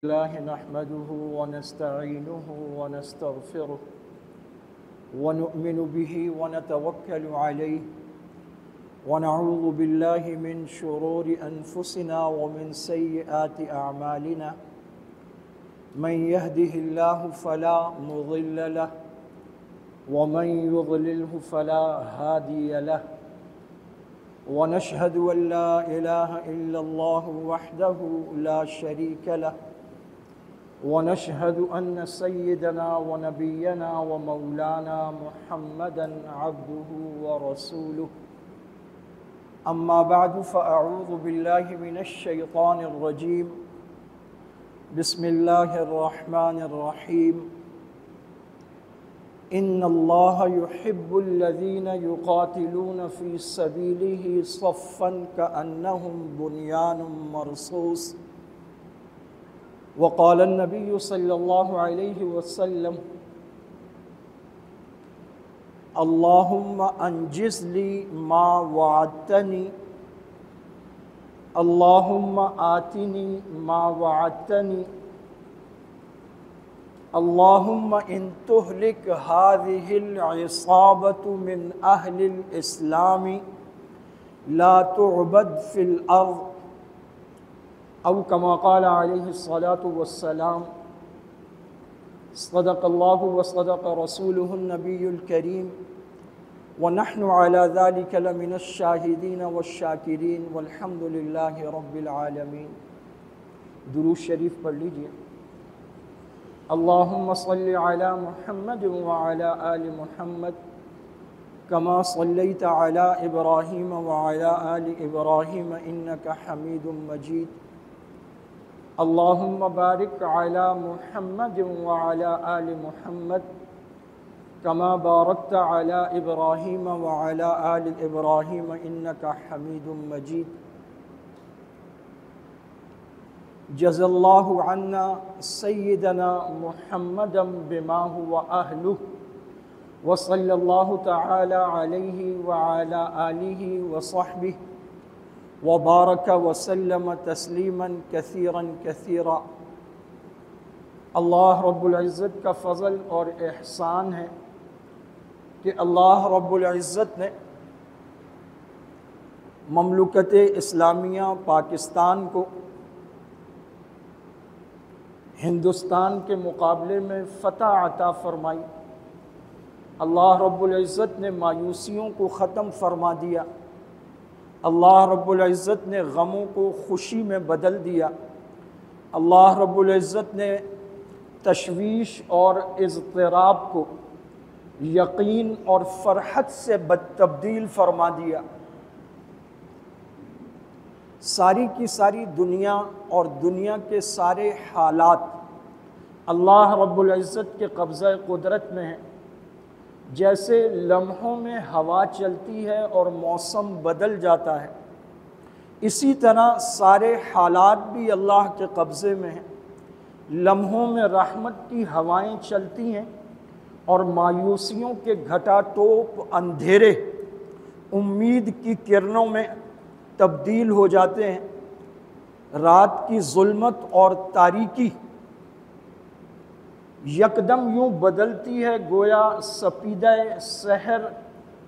الله نحمده ونستعينه ونستغفره ونؤمن به ونتوكل عليه ونعوذ بالله من شرور أنفسنا ومن سيئات أعمالنا من يهده الله فلا مضل له ومن يضلله فلا هادي له ونشهد أن لا إله إلا الله وحده لا شريك له ونشهد أن سيدنا ونبينا ومولانا محمدًا عبده ورسوله أما بعد فأعوذ بالله من الشيطان الرجيم بسم الله الرحمن الرحيم إن الله يحب الذين يقاتلون في سبيله صفًا كأنهم بنيان مرصوص وقال النبي صلى الله عليه وسلم اللهم أنجز لي ما وعدتني اللهم آتني ما وعدتني اللهم إن تهلك هذه العصابة من أهل الإسلام لا تعبد في الأرض أو كما قال عليه الصلاة والسلام صدق الله وصدق رسوله النبي الكريم ونحن على ذلك لمن الشاهدين والشاكرين والحمد لله رب العالمين. درود شریف پڑھ لیجئے. اللهم صل على محمد وعلى آل محمد كما صليت على إبراهيم وعلى آل إبراهيم إنك حميد مجيد. اللهم بارك على محمد وعلى آل محمد كما باركت على إبراهيم وعلى آل إبراهيم إنك حميد مجيد. جزا الله عنا سيدنا محمدا بما هو أهله وصلى الله تعالى عليه وعلى آله وصحبه وبارك وسلم تسلیما کثیرا کثیرا. اللہ رب العزت کا فضل اور احسان ہے کہ اللہ رب العزت نے مملکت اسلامیہ پاکستان کو ہندوستان کے مقابلے میں فتح عطا فرمائی. اللہ رب العزت نے مایوسیوں کو ختم فرما دیا. اللہ رب العزت نے غموں کو خوشی میں بدل دیا. اللہ رب العزت نے تشویش اور اضطراب کو یقین اور فرحت سے تبدیل فرما دیا. ساری کی ساری دنیا اور دنیا کے سارے حالات اللہ رب العزت کے قبضہ قدرت میں ہیں. جیسے لمحوں میں ہوا چلتی ہے اور موسم بدل جاتا ہے، اسی طرح سارے حالات بھی اللہ کے قبضے میں ہیں. لمحوں میں رحمت کی ہوائیں چلتی ہیں اور مایوسیوں کے گھٹا ٹوپ اندھیرے امید کی کرنوں میں تبدیل ہو جاتے ہیں. رات کی ظلمت اور تاریکی یکدم یوں بدلتی ہے گویا سپیدہ سحر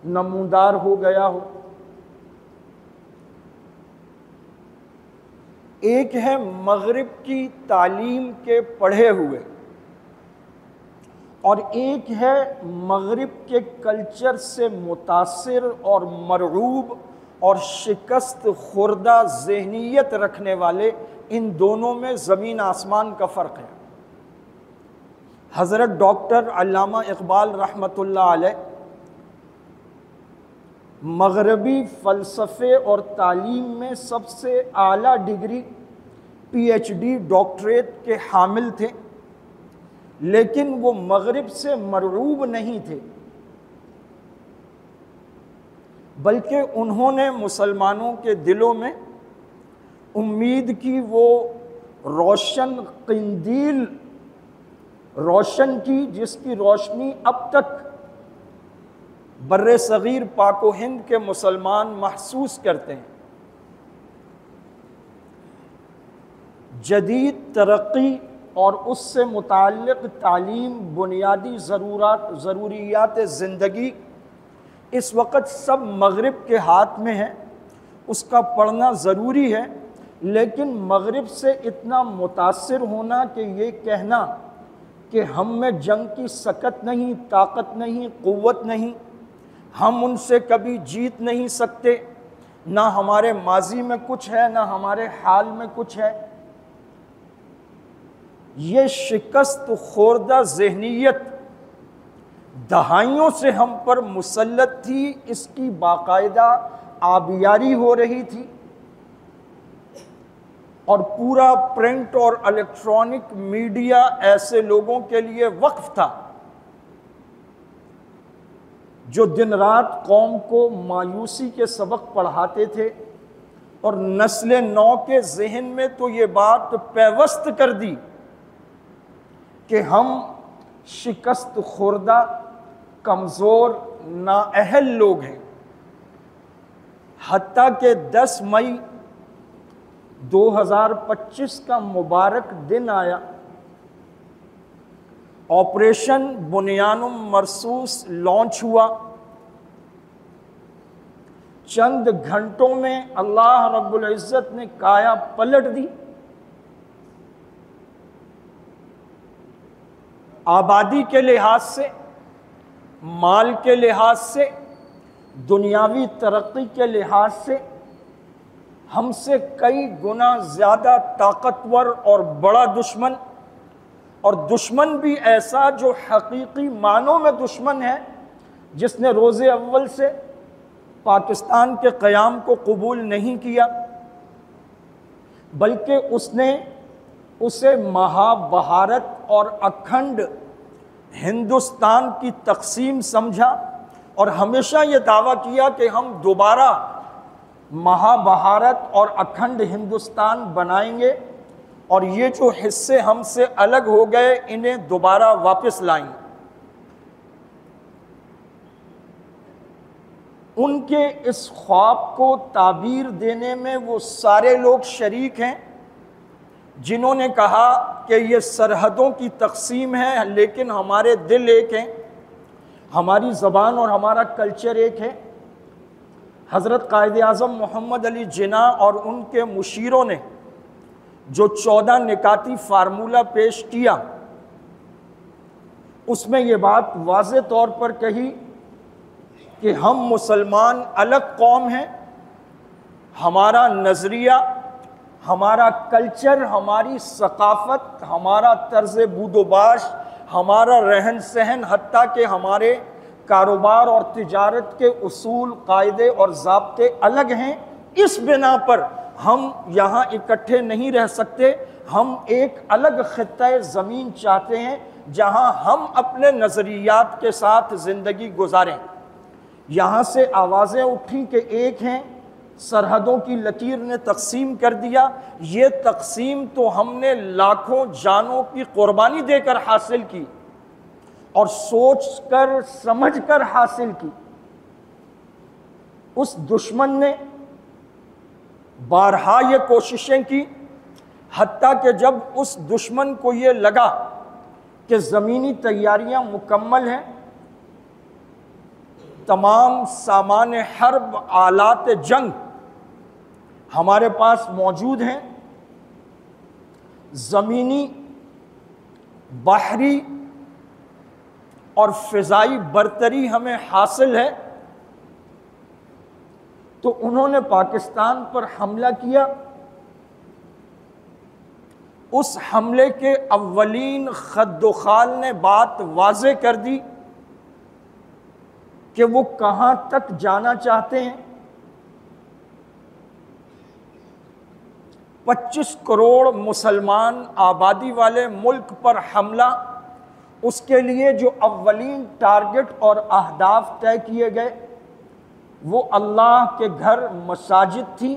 نمودار ہو گیا ہو. ایک ہے مغرب کی تعلیم کے پڑھے ہوئے اور ایک ہے مغرب کے کلچر سے متاثر اور مرعوب اور شکست خوردہ ذہنیت رکھنے والے. ان دونوں میں زمین آسمان کا فرق ہے. حضرت ڈاکٹر علامہ اقبال رحمۃ اللہ علیہ مغربی فلسفے اور تعلیم میں سب سے اعلیٰ ڈگری PhD ڈاکٹریٹ کے حامل تھے، لیکن وہ مغرب سے مرعوب نہیں تھے، بلکہ انہوں نے مسلمانوں کے دلوں میں امید کی وہ روشن قندیل روشن کی جس کی روشنی اب تک بر صغیر پاک و ہند کے مسلمان محسوس کرتے ہیں. جدید ترقی اور اس سے متعلق تعلیم، بنیادی ضروریات زندگی اس وقت سب مغرب کے ہاتھ میں ہے، اس کا پڑھنا ضروری ہے، لیکن مغرب سے اتنا متاثر ہونا کہ یہ کہنا کہ ہم میں جنگ کی سکت نہیں، طاقت نہیں، قوت نہیں، ہم ان سے کبھی جیت نہیں سکتے، نہ ہمارے ماضی میں کچھ ہے نہ ہمارے حال میں کچھ ہے، یہ شکست خوردہ ذہنیت دہائیوں سے ہم پر مسلط تھی، اس کی باقاعدہ آبیاری ہو رہی تھی، اور پورا پرنٹ اور الیکٹرانک میڈیا ایسے لوگوں کے لیے وقف تھا جو دن رات قوم کو مایوسی کے سبق پڑھاتے تھے، اور نسل نو کے ذہن میں تو یہ بات پیوست کر دی کہ ہم شکست خوردہ، کمزور، نااہل لوگ ہیں۔ حتیٰ کہ 10 مئی 2025 کا مبارک دن آیا، آپریشن بنیان مرصوص لانچ ہوا، چند گھنٹوں میں اللہ رب العزت نے کایا پلٹ دی، آبادی کے لحاظ سے، مال کے لحاظ سے، دنیاوی ترقی کے لحاظ سے ہم سے کئی گنا زیادہ طاقتور اور بڑا دشمن، اور دشمن بھی ایسا جو حقیقی معنوں میں دشمن ہے، جس نے روز اول سے پاکستان کے قیام کو قبول نہیں کیا، بلکہ اس نے اسے مہا بھارت اور اکھنڈ ہندوستان کی تقسیم سمجھا، اور ہمیشہ یہ دعویٰ کیا کہ ہم دوبارہ مہا بھارت اور اکھنڈ ہندوستان بنائیں گے، اور یہ جو حصے ہم سے الگ ہو گئے انہیں دوبارہ واپس لائیں گے۔ ان کے اس خواب کو تعبیر دینے میں وہ سارے لوگ شریک ہیں جنہوں نے کہا کہ یہ سرحدوں کی تقسیم ہے، لیکن ہمارے دل ایک ہیں، ہماری زبان اور ہمارا کلچر ایک ہے۔ حضرت قائد اعظم محمد علی جناح اور ان کے مشیروں نے جو 14 نکاتی فارمولہ پیش کیا، اس میں یہ بات واضح طور پر کہی کہ ہم مسلمان الگ قوم ہیں، ہمارا نظریہ، ہمارا کلچر، ہماری ثقافت، ہمارا طرز بود و باش، ہمارا رہن سہن، حتیٰ کہ ہمارے کاروبار اور تجارت کے اصول، قاعدے اور ضابطے الگ ہیں۔ اس بنا پر ہم یہاں اکٹھے نہیں رہ سکتے، ہم ایک الگ خطہ زمین چاہتے ہیں جہاں ہم اپنے نظریات کے ساتھ زندگی گزاریں۔ یہاں سے آوازیں اٹھیں کہ ایک ہیں، سرحدوں کی لکیر نے تقسیم کر دیا، یہ تقسیم تو ہم نے لاکھوں جانوں کی قربانی دے کر حاصل کی اور سوچ کر سمجھ کر حاصل کی۔ اس دشمن نے بارہا یہ کوششیں کی، حتیٰ کہ جب اس دشمن کو یہ لگا کہ زمینی تیاریاں مکمل ہیں، تمام سامان حرب، آلات جنگ ہمارے پاس موجود ہیں، زمینی، بحری اور فضائی برتری ہمیں حاصل ہے، تو انہوں نے پاکستان پر حملہ کیا۔ اس حملے کے اولین خد و خال نے بات واضح کر دی کہ وہ کہاں تک جانا چاہتے ہیں۔ 25 کروڑ مسلمان آبادی والے ملک پر حملہ، اس کے لیے جو اولین ٹارگٹ اور اہداف طے کیے گئے وہ اللہ کے گھر، مساجد تھی،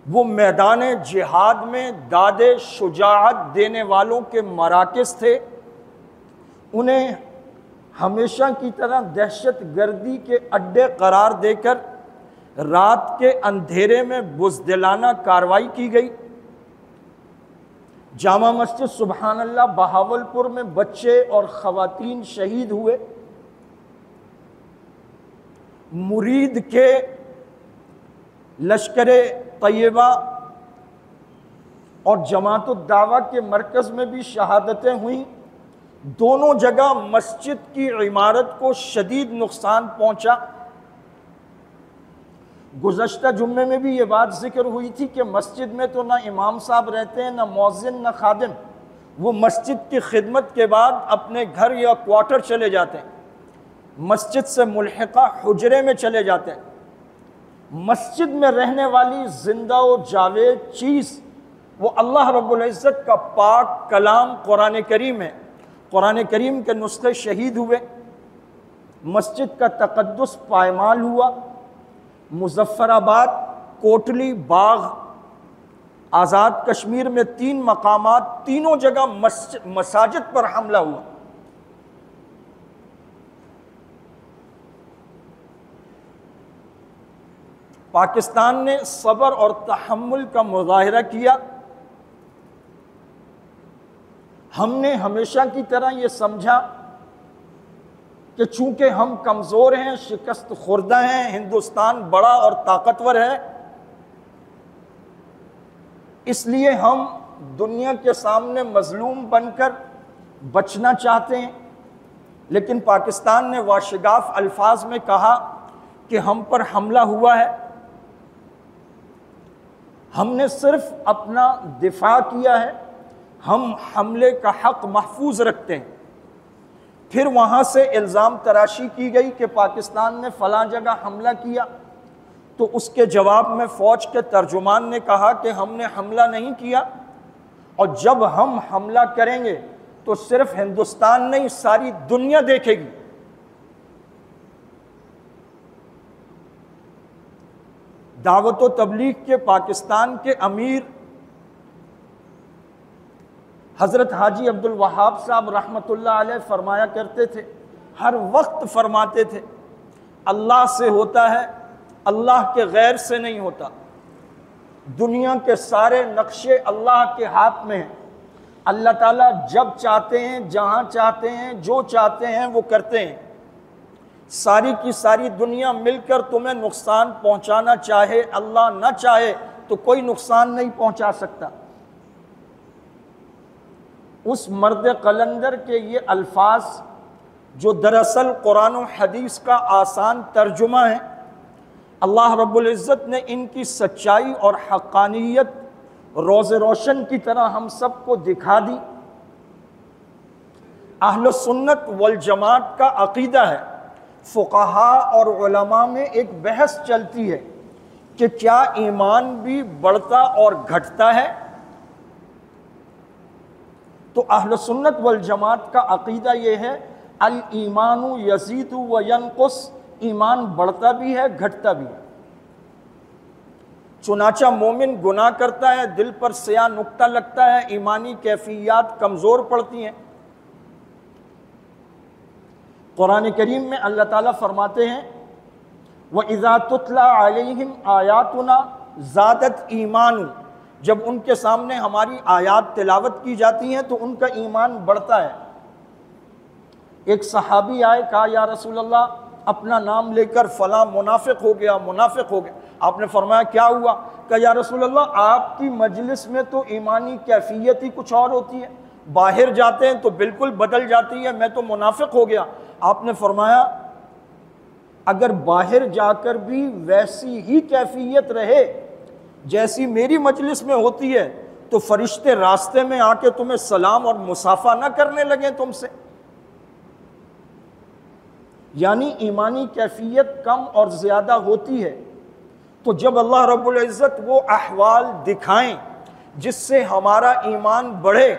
وہ میدان جہاد میں داد شجاعت دینے والوں کے مراکز تھے۔ انہیں ہمیشہ کی طرح دہشت گردی کے اڈے قرار دے کر رات کے اندھیرے میں بزدلانہ کارروائی کی گئی، جامع مسجد سبحان اللہ بہاولپور میں بچے اور خواتین شہید ہوئے، مرید کے لشکر طیبہ اور جماعت الدعوہ کے مرکز میں بھی شہادتیں ہوئیں، دونوں جگہ مسجد کی عمارت کو شدید نقصان پہنچا۔ گزشتہ جمعے میں بھی یہ بات ذکر ہوئی تھی کہ مسجد میں تو نہ امام صاحب رہتے ہیں، نہ مؤذن، نہ خادم، وہ مسجد کی خدمت کے بعد اپنے گھر یا کوارٹر چلے جاتے ہیں، مسجد سے ملحقہ حجرے میں چلے جاتے ہیں۔ مسجد میں رہنے والی زندہ و جاوید چیز وہ اللہ رب العزت کا پاک کلام قرآن کریم ہے۔ قرآن کریم کے نسخے شہید ہوئے، مسجد کا تقدس پائمال ہوا۔ مظفر آباد، کوٹلی، باغ، آزاد کشمیر میں 3 مقامات، تینوں جگہ مساجد پر حملہ ہوا۔ پاکستان نے صبر اور تحمل کا مظاہرہ کیا۔ ہم نے ہمیشہ کی طرح یہ سمجھا کہ چونکہ ہم کمزور ہیں، شکست خوردہ ہیں، ہندوستان بڑا اور طاقتور ہے، اس لیے ہم دنیا کے سامنے مظلوم بن کر بچنا چاہتے ہیں۔ لیکن پاکستان نے واشگاف الفاظ میں کہا کہ ہم پر حملہ ہوا ہے، ہم نے صرف اپنا دفاع کیا ہے، ہم حملے کا حق محفوظ رکھتے ہیں۔ پھر وہاں سے الزام تراشی کی گئی کہ پاکستان نے فلاں جگہ حملہ کیا، تو اس کے جواب میں فوج کے ترجمان نے کہا کہ ہم نے حملہ نہیں کیا، اور جب ہم حملہ کریں گے تو صرف ہندوستان نہیں، ساری دنیا دیکھے گی۔ دعوت و تبلیغ کے پاکستان کے امیر حضرت حاجی عبدالوہاب صاحب رحمۃ اللہ علیہ فرمایا کرتے تھے، ہر وقت فرماتے تھے، اللہ سے ہوتا ہے، اللہ کے غیر سے نہیں ہوتا۔ دنیا کے سارے نقشے اللہ کے ہاتھ میں ہیں، اللہ تعالیٰ جب چاہتے ہیں، جہاں چاہتے ہیں، جو چاہتے ہیں وہ کرتے ہیں۔ ساری کی ساری دنیا مل کر تمہیں نقصان پہنچانا چاہے، اللہ نہ چاہے تو کوئی نقصان نہیں پہنچا سکتا۔ اس مرد قلندر کے یہ الفاظ جو دراصل قرآن و حدیث کا آسان ترجمہ ہے، اللہ رب العزت نے ان کی سچائی اور حقانیت روز روشن کی طرح ہم سب کو دکھا دی۔ اہل سنت والجماعت کا عقیدہ ہے، فقہاء اور علماء میں ایک بحث چلتی ہے کہ کیا ایمان بھی بڑھتا اور گھٹتا ہے؟ تو اہل سنت والجماعت کا عقیدہ یہ ہے، الایمان یزید و ینقص، ایمان بڑھتا بھی ہے، گھٹتا بھی ہے۔ چنانچہ مومن گناہ کرتا ہے، دل پر سیاہ نقطہ لگتا ہے، ایمانی کیفیات کمزور پڑتی ہیں۔ قرآن کریم میں اللہ تعالیٰ فرماتے ہیں وَإِذَا تُتْلَى عَلَيْهِمْ آيَاتُنَا زَادَتْ ایمان، جب ان کے سامنے ہماری آیات تلاوت کی جاتی ہیں تو ان کا ایمان بڑھتا ہے۔ ایک صحابی آئے، کہا یا رسول اللہ اپنا نام لے کر فلاں منافق ہو گیا، منافق ہو گیا۔ آپ نے فرمایا کیا ہوا؟ کہا یا رسول اللہ آپ کی مجلس میں تو ایمانی کیفیت ہی کچھ اور ہوتی ہے، باہر جاتے ہیں تو بالکل بدل جاتی ہے، میں تو منافق ہو گیا۔ آپ نے فرمایا اگر باہر جا کر بھی ویسی ہی کیفیت رہے جیسی میری مجلس میں ہوتی ہے تو فرشتے راستے میں آ کے تمہیں سلام اور مصافحہ نہ کرنے لگیں تم سے۔ یعنی ایمانی کیفیت کم اور زیادہ ہوتی ہے، تو جب اللہ رب العزت وہ احوال دکھائیں جس سے ہمارا ایمان بڑھے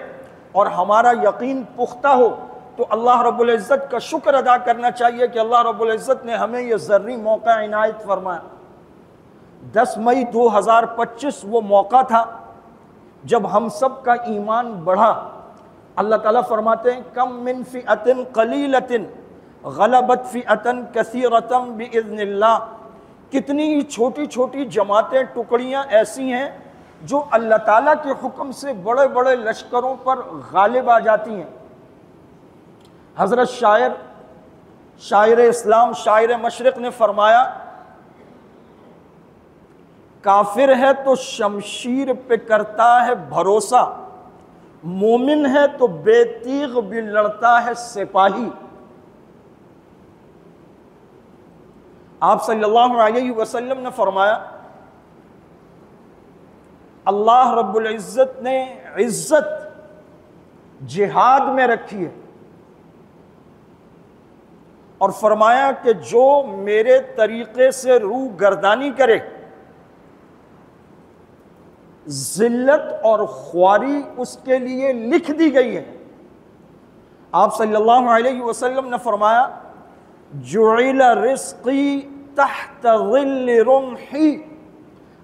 اور ہمارا یقین پختہ ہو، تو اللہ رب العزت کا شکر ادا کرنا چاہیے کہ اللہ رب العزت نے ہمیں یہ ذرّی موقع عنایت فرمایا۔ 10 مئی 2025 وہ موقع تھا جب ہم سب کا ایمان بڑھا۔ اللہ تعالیٰ فرماتے ہیں کم من فئۃ قلیلۃ غلبت فئۃ کثیرۃ باذن اللہ، کتنی چھوٹی چھوٹی جماعتیں، ٹکڑیاں ایسی ہیں جو اللہ تعالیٰ کے حکم سے بڑے بڑے لشکروں پر غالب آ جاتی ہیں۔ حضرت شاعر اسلام، شاعر مشرق نے فرمایا، کافر ہے تو شمشیر پہ کرتا ہے بھروسہ، مومن ہے تو بے تیغ بھی لڑتا ہے سپاہی۔ آپ صلی اللہ علیہ وسلم نے فرمایا، اللہ رب العزت نے عزت جہاد میں رکھی ہے، اور فرمایا کہ جو میرے طریقے سے روح گردانی کرے، ذلت اور خواری اس کے لیے لکھ دی گئی ہے۔ آپ صلی اللہ علیہ وسلم نے فرمایا، جعل رزقی تحت ظل رمحی،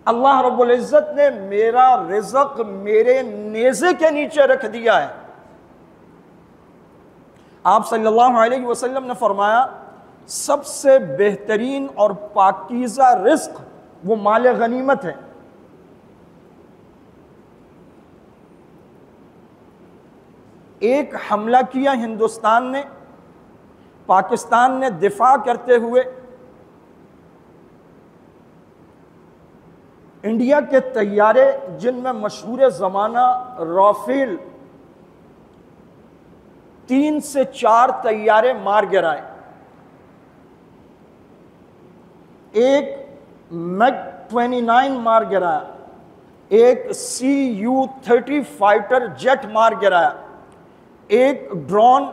اللہ رب العزت نے میرا رزق میرے نیزے کے نیچے رکھ دیا ہے۔ آپ صلی اللہ علیہ وسلم نے فرمایا، سب سے بہترین اور پاکیزہ رزق وہ مال غنیمت ہے۔ ایک حملہ کیا ہندوستان نے، پاکستان نے دفاع کرتے ہوئے انڈیا کے طیارے، جن میں مشہور زمانہ رافیل 3 سے 4 طیارے مار گرائے۔ ایک MiG-29 مار گرایا، ایک CU-30 فائٹر جیٹ مار گرایا، ایک ڈرون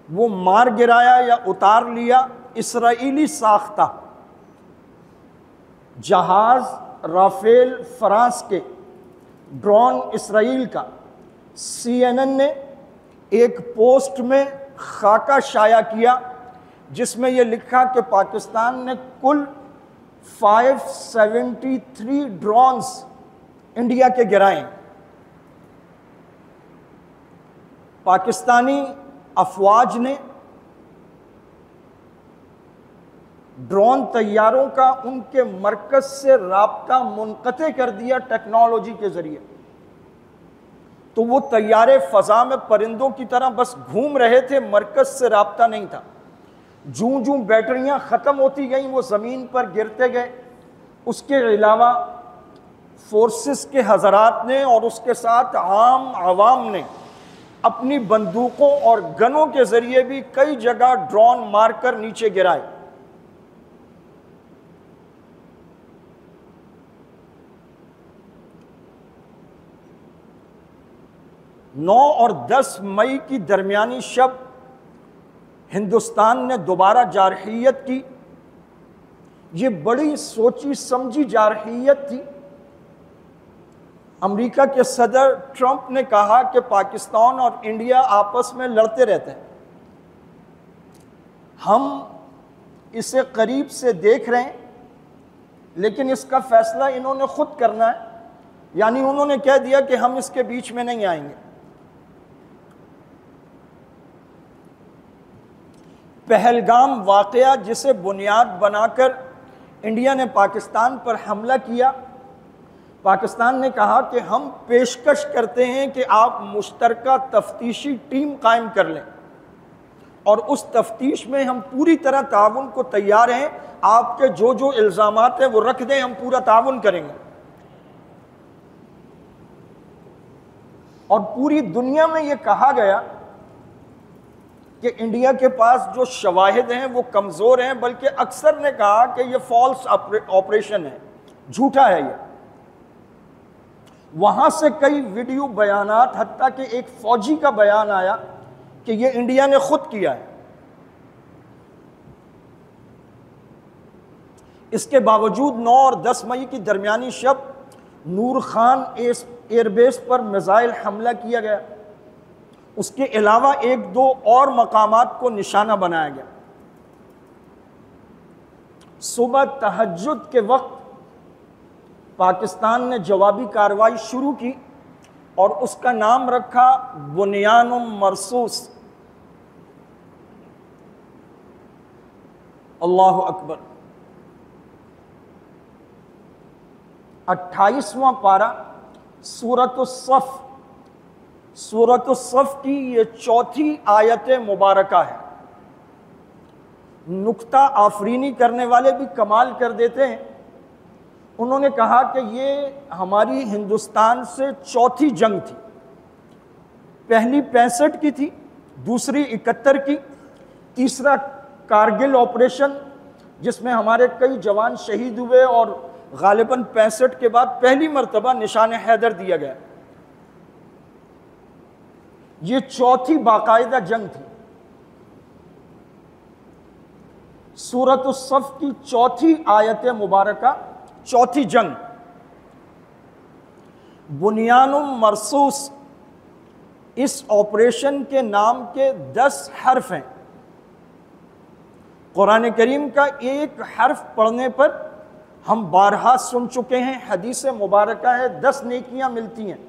وہ مار گرایا یا اتار لیا اسرائیلی ساختہ جہاز رافیل فرانس کے، ڈرون اسرائیل کا۔ CNN نے ایک پوسٹ میں خاکہ شائع کیا جس میں یہ لکھا کہ پاکستان نے کل 573 ڈرونز انڈیا کے گرائے۔ پاکستانی افواج نے ڈرون طیاروں کا ان کے مرکز سے رابطہ منقطع کر دیا ٹیکنالوجی کے ذریعے، تو وہ طیارے فضا میں پرندوں کی طرح بس گھوم رہے تھے، مرکز سے رابطہ نہیں تھا۔ جوں جوں بیٹریاں ختم ہوتی گئیں وہ زمین پر گرتے گئے۔ اس کے علاوہ فورسز کے حضرات نے اور اس کے ساتھ عام عوام نے اپنی بندوقوں اور گنوں کے ذریعے بھی کئی جگہ ڈرون مار کر نیچے گرائے۔ 9 اور 10 مئی کی درمیانی شب ہندوستان نے دوبارہ جارحیت کی۔ یہ بڑی سوچی سمجھی جارحیت تھی۔ امریکہ کے صدر ٹرمپ نے کہا کہ پاکستان اور انڈیا آپس میں لڑتے رہتے ہیں، ہم اسے قریب سے دیکھ رہے ہیں، لیکن اس کا فیصلہ انہوں نے خود کرنا ہے، یعنی انہوں نے کہہ دیا کہ ہم اس کے بیچ میں نہیں آئیں گے۔ پہلگام واقعہ جسے بنیاد بنا کر انڈیا نے پاکستان پر حملہ کیا، پاکستان نے کہا کہ ہم پیشکش کرتے ہیں کہ آپ مشترکہ تفتیشی ٹیم قائم کر لیں، اور اس تفتیش میں ہم پوری طرح تعاون کو تیار ہیں، آپ کے جو جو الزامات ہیں وہ رکھ دیں، ہم پورا تعاون کریں گے۔ اور پوری دنیا میں یہ کہا گیا کہ انڈیا کے پاس جو شواہد ہیں وہ کمزور ہیں، بلکہ اکثر نے کہا کہ یہ فالس آپریشن ہے، جھوٹا ہے یہ۔ وہاں سے کئی ویڈیو بیانات، حتیٰ کہ ایک فوجی کا بیان آیا کہ یہ انڈیا نے خود کیا ہے۔ اس کے باوجود 9 اور 10 مئی کی درمیانی شب نور خان ایئر بیس پر میزائل حملہ کیا گیا۔ اس کے علاوہ 1-2 اور مقامات کو نشانہ بنایا گیا۔ صبح تہجد کے وقت پاکستان نے جوابی کارروائی شروع کی اور اس کا نام رکھا بنیان مرصوص۔ اللہ اکبر۔ 28واں پارہ سورۃ الصف، سورۃ الصف کی یہ 4تھی آیت مبارکہ ہے۔ نکتہ آفرینی کرنے والے بھی کمال کر دیتے ہیں، انہوں نے کہا کہ یہ ہماری ہندوستان سے 4تھی جنگ تھی۔ پہلی 65 کی تھی، دوسری 71 کی، تیسرا کارگل آپریشن جس میں ہمارے کئی جوان شہید ہوئے، اور غالباً 65 کے بعد پہلی مرتبہ نشان حیدر دیا گیا۔ یہ 4تھی باقاعدہ جنگ تھی۔ سورۃ الصف کی 4تھی آیت مبارکہ، 4تھی جنگ۔ بنیان مرصوص، اس آپریشن کے نام کے 10 حرف ہیں۔ قرآن کریم کا ایک حرف پڑھنے پر ہم بارہا سن چکے ہیں، حدیث مبارکہ ہے 10 نیکیاں ملتی ہیں،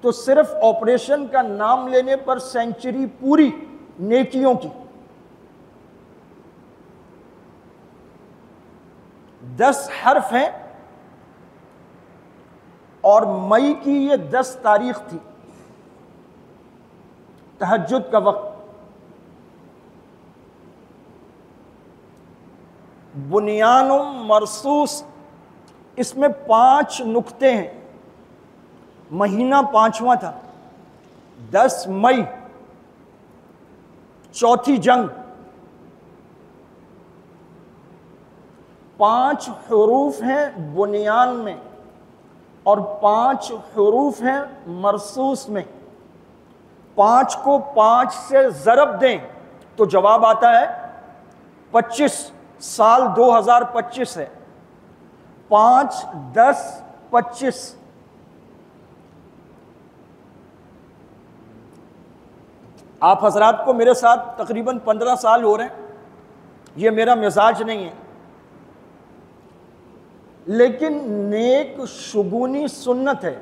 تو صرف آپریشن کا نام لینے پر سینچری پوری نیکیوں کی۔ 10 حرف ہیں، اور مئی کی یہ 10 تاریخ تھی، تہجد کا وقت۔ بنیان مرصوص، اس میں 5 نکتے ہیں، مہینہ 5واں تھا، 10 مئی، 4تھی جنگ۔ 5 حروف ہیں بنیان میں، اور 5 حروف ہیں مرصوص میں۔ 5 کو 5 سے ضرب دیں تو جواب آتا ہے 25۔ سال 2025 ہے، 5 10 25۔ آپ حضرات کو میرے ساتھ تقریباً 15 سال ہو رہے ہیں، یہ میرا مزاج نہیں ہے، لیکن نیک شگونی سنت ہے۔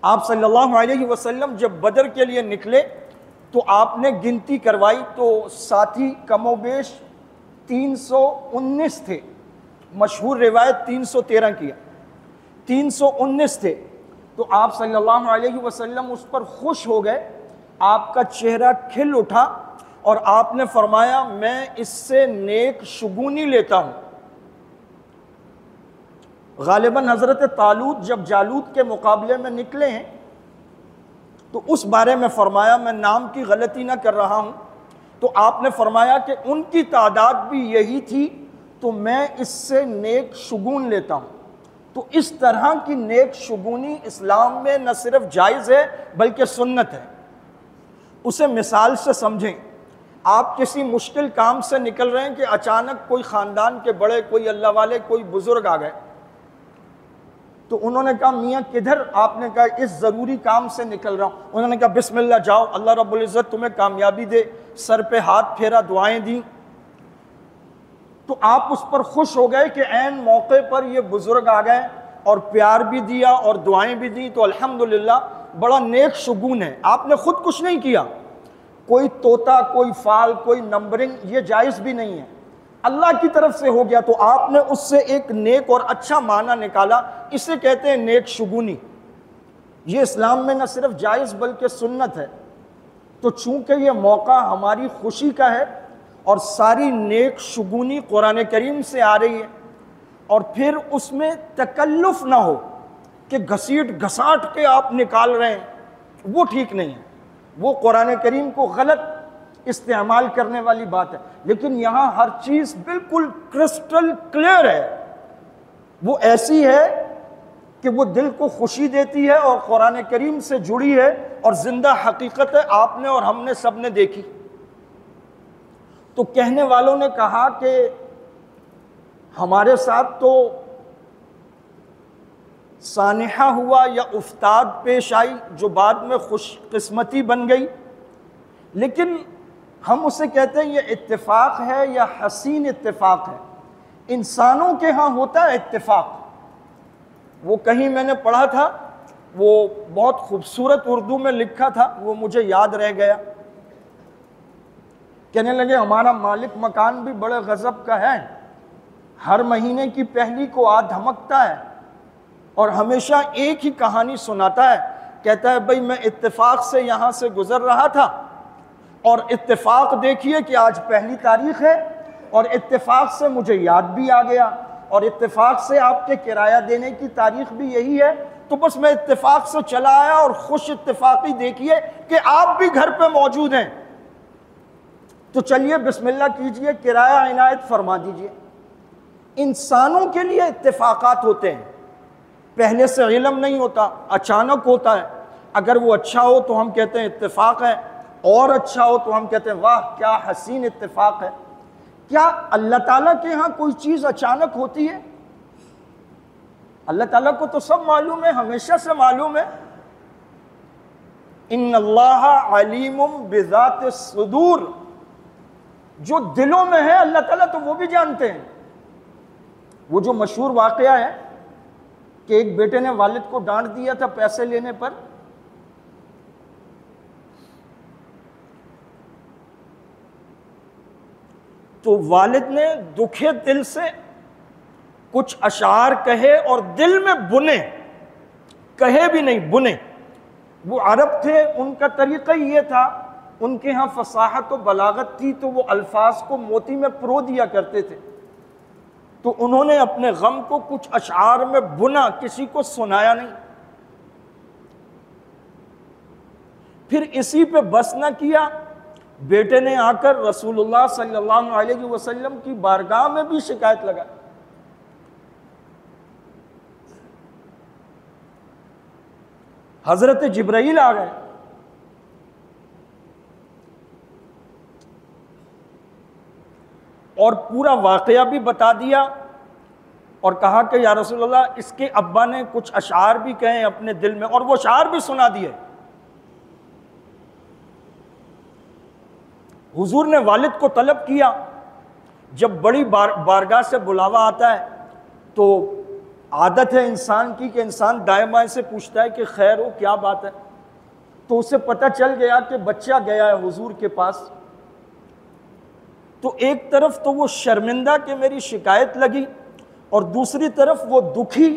آپ صلی اللہ علیہ وسلم جب بدر کے لیے نکلے تو آپ نے گنتی کروائی تو ساتھی کم و بیش 319 تھے، مشہور روایت 313 کی ہے، 319 تھے۔ تو آپ صلی اللہ علیہ وسلم اس پر خوش ہو گئے، آپ کا چہرہ کھل اٹھا، اور آپ نے فرمایا میں اس سے نیک شگونی لیتا ہوں۔ غالباً حضرت طالوت جب جالوت کے مقابلے میں نکلے ہیں تو اس بارے میں فرمایا، میں نام کی غلطی نہ کر رہا ہوں، تو آپ نے فرمایا کہ ان کی تعداد بھی یہی تھی، تو میں اس سے نیک شگون لیتا ہوں۔ تو اس طرح کی نیک شگونی اسلام میں نہ صرف جائز ہے بلکہ سنت ہے۔ اسے مثال سے سمجھیں، آپ کسی مشکل کام سے نکل رہے ہیں کہ اچانک کوئی خاندان کے بڑے، کوئی اللہ والے، کوئی بزرگ آ گئے، تو انہوں نے کہا میاں کدھر؟ آپ نے کہا اس ضروری کام سے نکل رہا ہوں۔ انہوں نے کہا بسم اللہ جاؤ، اللہ رب العزت تمہیں کامیابی دے، سر پہ ہاتھ پھیرا، دعائیں دیں، تو آپ اس پر خوش ہو گئے کہ عین موقع پر یہ بزرگ آ گئے اور پیار بھی دیا اور دعائیں بھی دیں، تو الحمدللہ بڑا نیک شگون ہے۔ آپ نے خود کچھ نہیں کیا، کوئی طوطا، کوئی فال، کوئی نمبرنگ، یہ جائز بھی نہیں ہے، اللہ کی طرف سے ہو گیا، تو آپ نے اس سے ایک نیک اور اچھا معنی نکالا، اسے کہتے ہیں نیک شگونی۔ یہ اسلام میں نہ صرف جائز بلکہ سنت ہے۔ تو چونکہ یہ موقع ہماری خوشی کا ہے اور ساری نیک شگونی قرآن کریم سے آ رہی ہے، اور پھر اس میں تکلف نہ ہو کہ گھسیٹ گھساٹ کے آپ نکال رہے ہیں، وہ ٹھیک نہیں ہے، وہ قرآن کریم کو غلط استعمال کرنے والی بات ہے۔ لیکن یہاں ہر چیز بالکل کرسٹل کلیئر ہے، وہ ایسی ہے کہ وہ دل کو خوشی دیتی ہے اور قرآن کریم سے جڑی ہے اور زندہ حقیقت ہے، آپ نے اور ہم نے سب نے دیکھی۔ تو کہنے والوں نے کہا کہ ہمارے ساتھ تو سانحہ ہوا یا افتاد پیش آئی جو بعد میں خوش قسمتی بن گئی، لیکن ہم اسے کہتے ہیں یہ اتفاق ہے یا حسین اتفاق ہے۔ انسانوں کے ہاں ہوتا ہے اتفاق، وہ کہیں میں نے پڑھا تھا، وہ بہت خوبصورت اردو میں لکھا تھا، وہ مجھے یاد رہ گیا۔ کہنے لگے ہمارا مالک مکان بھی بڑے غضب کا ہے، ہر مہینے کی پہلی کو آ دھمکتا ہے اور ہمیشہ ایک ہی کہانی سناتا ہے، کہتا ہے بھئی میں اتفاق سے یہاں سے گزر رہا تھا اور اتفاق دیکھیے کہ آج پہلی تاریخ ہے اور اتفاق سے مجھے یاد بھی آ گیا اور اتفاق سے آپ کے کرایہ دینے کی تاریخ بھی یہی ہے، تو بس میں اتفاق سے چلا آیا اور خوش اتفاقی دیکھیے کہ آپ بھی گھر پہ موجود ہیں، تو چلیے بسم اللہ کیجئے، کرایہ عنایت فرما دیجئے۔ انسانوں کے لیے اتفاقات ہوتے ہیں، پہلے سے علم نہیں ہوتا، اچانک ہوتا ہے۔ اگر وہ اچھا ہو تو ہم کہتے ہیں اتفاق ہے، اور اچھا ہو تو ہم کہتے ہیں واہ کیا حسین اتفاق ہے۔ کیا اللہ تعالیٰ کے ہاں کوئی چیز اچانک ہوتی ہے؟ اللہ تعالیٰ کو تو سب معلوم ہے، ہمیشہ سے معلوم ہے۔ ان اللہ علیم بذات الصدور، جو دلوں میں ہے اللہ تعالیٰ تو وہ بھی جانتے ہیں۔ وہ جو مشہور واقعہ ہے کہ ایک بیٹے نے والد کو ڈانٹ دیا تھا پیسے لینے پر، تو والد نے دکھے دل سے کچھ اشعار کہے اور دل میں بنے، کہے بھی نہیں بنے۔ وہ عرب تھے، ان کا طریقہ یہ تھا، ان کے ہاں فصاحت و بلاغت تھی، تو وہ الفاظ کو موتی میں پرو دیا کرتے تھے۔ تو انہوں نے اپنے غم کو کچھ اشعار میں بنا، کسی کو سنایا نہیں۔ پھر اسی پہ بس نہ کیا، بیٹے نے آ کر رسول اللہ صلی اللہ علیہ وسلم کی بارگاہ میں بھی شکایت لگا۔ حضرت جبرائیل آ گئے، اور پورا واقعہ بھی بتا دیا اور کہا کہ یا رسول اللہ اس کے ابا نے کچھ اشعار بھی کہے اپنے دل میں، اور وہ اشعار بھی سنا دیے۔ حضور نے والد کو طلب کیا، جب بڑی بارگاہ سے بلاوا آتا ہے تو عادت ہے انسان کی کہ انسان دائیں بائیں سے پوچھتا ہے کہ خیر ہو، کیا بات ہے؟ تو اسے پتہ چل گیا کہ بچہ گیا ہے حضور کے پاس۔ تو ایک طرف تو وہ شرمندہ کہ میری شکایت لگی، اور دوسری طرف وہ دکھی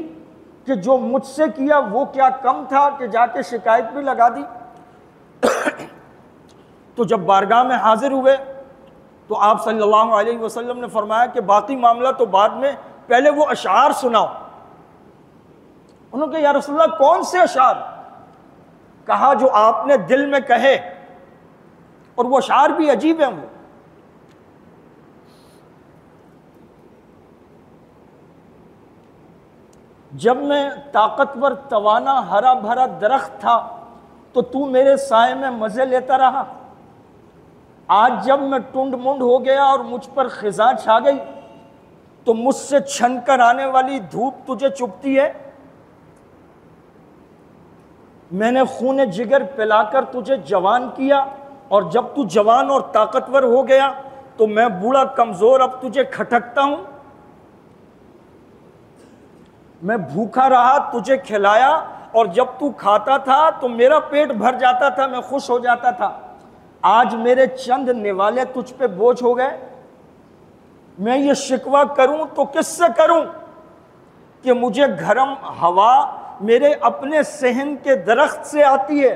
کہ جو مجھ سے کیا وہ کیا کم تھا کہ جا کے شکایت بھی لگا دی۔ تو جب بارگاہ میں حاضر ہوئے تو آپ صلی اللہ علیہ وسلم نے فرمایا کہ باقی معاملہ تو بعد میں، پہلے وہ اشعار سناؤ۔ انہوں نے کہا یا رسول اللہ کون سے اشعار؟ کہا جو آپ نے دل میں کہے، اور وہ اشعار بھی عجیب ہیں۔ وہ جب میں طاقتور توانا ہرا بھرا درخت تھا تو تو میرے سائے میں مزے لیتا رہا، آج جب میں ٹنڈ منڈ ہو گیا اور مجھ پر خزاں چھا گئی تو مجھ سے چھن کر آنے والی دھوپ تجھے چبھتی ہے۔ میں نے خون جگر پلا کر تجھے جوان کیا، اور جب تو جوان اور طاقتور ہو گیا تو میں بوڑھا کمزور اب تجھے کھٹکتا ہوں۔ میں بھوکا رہا تجھے کھلایا، اور جب تو کھاتا تھا تو میرا پیٹ بھر جاتا تھا، میں خوش ہو جاتا تھا۔ آج میرے چند نوالے تجھ پہ بوجھ ہو گئے، میں یہ شکوہ کروں تو کس سے کروں کہ مجھے گرم ہوا میرے اپنے صحن کے درخت سے آتی ہے،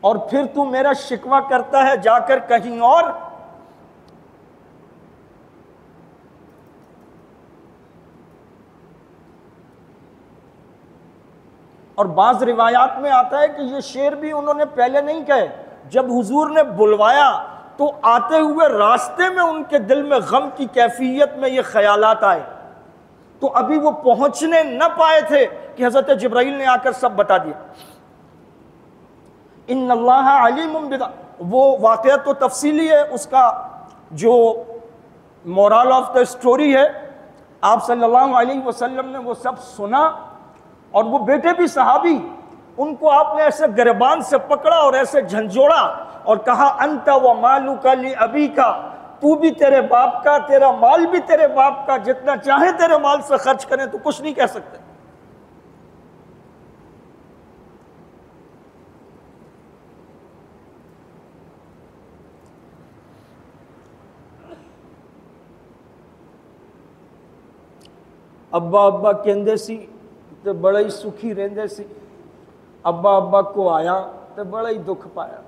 اور پھر تو میرا شکوہ کرتا ہے جا کر کہیں اور۔ اور بعض روایات میں آتا ہے کہ یہ شعر بھی انہوں نے پہلے نہیں کہے، جب حضور نے بلوایا تو آتے ہوئے راستے میں ان کے دل میں غم کی کیفیت میں یہ خیالات آئے، تو ابھی وہ پہنچنے نہ پائے تھے کہ حضرت جبرائیل نے آ کر سب بتا دیا۔ ان اللہ علیم وہ واقعہ تو تفصیلی ہے، اس کا جو مورال آف دا سٹوری ہے، آپ صلی اللہ علیہ وسلم نے وہ سب سنا، اور وہ بیٹے بھی صحابی، ان کو آپ نے ایسے گریبان سے پکڑا اور ایسے جھنجھوڑا اور کہا انت و مالک لابیک، تو بھی تیرے باپ کا، تیرا مال بھی تیرے باپ کا، جتنا چاہے تیرے مال سے خرچ کریں تو کچھ نہیں کہہ سکتے۔ ابا ابا کہندے سی تے بڑا ہی سکھی رہندے سی، ابا ابا کو آیا تے بڑا ہی دکھ پایا۔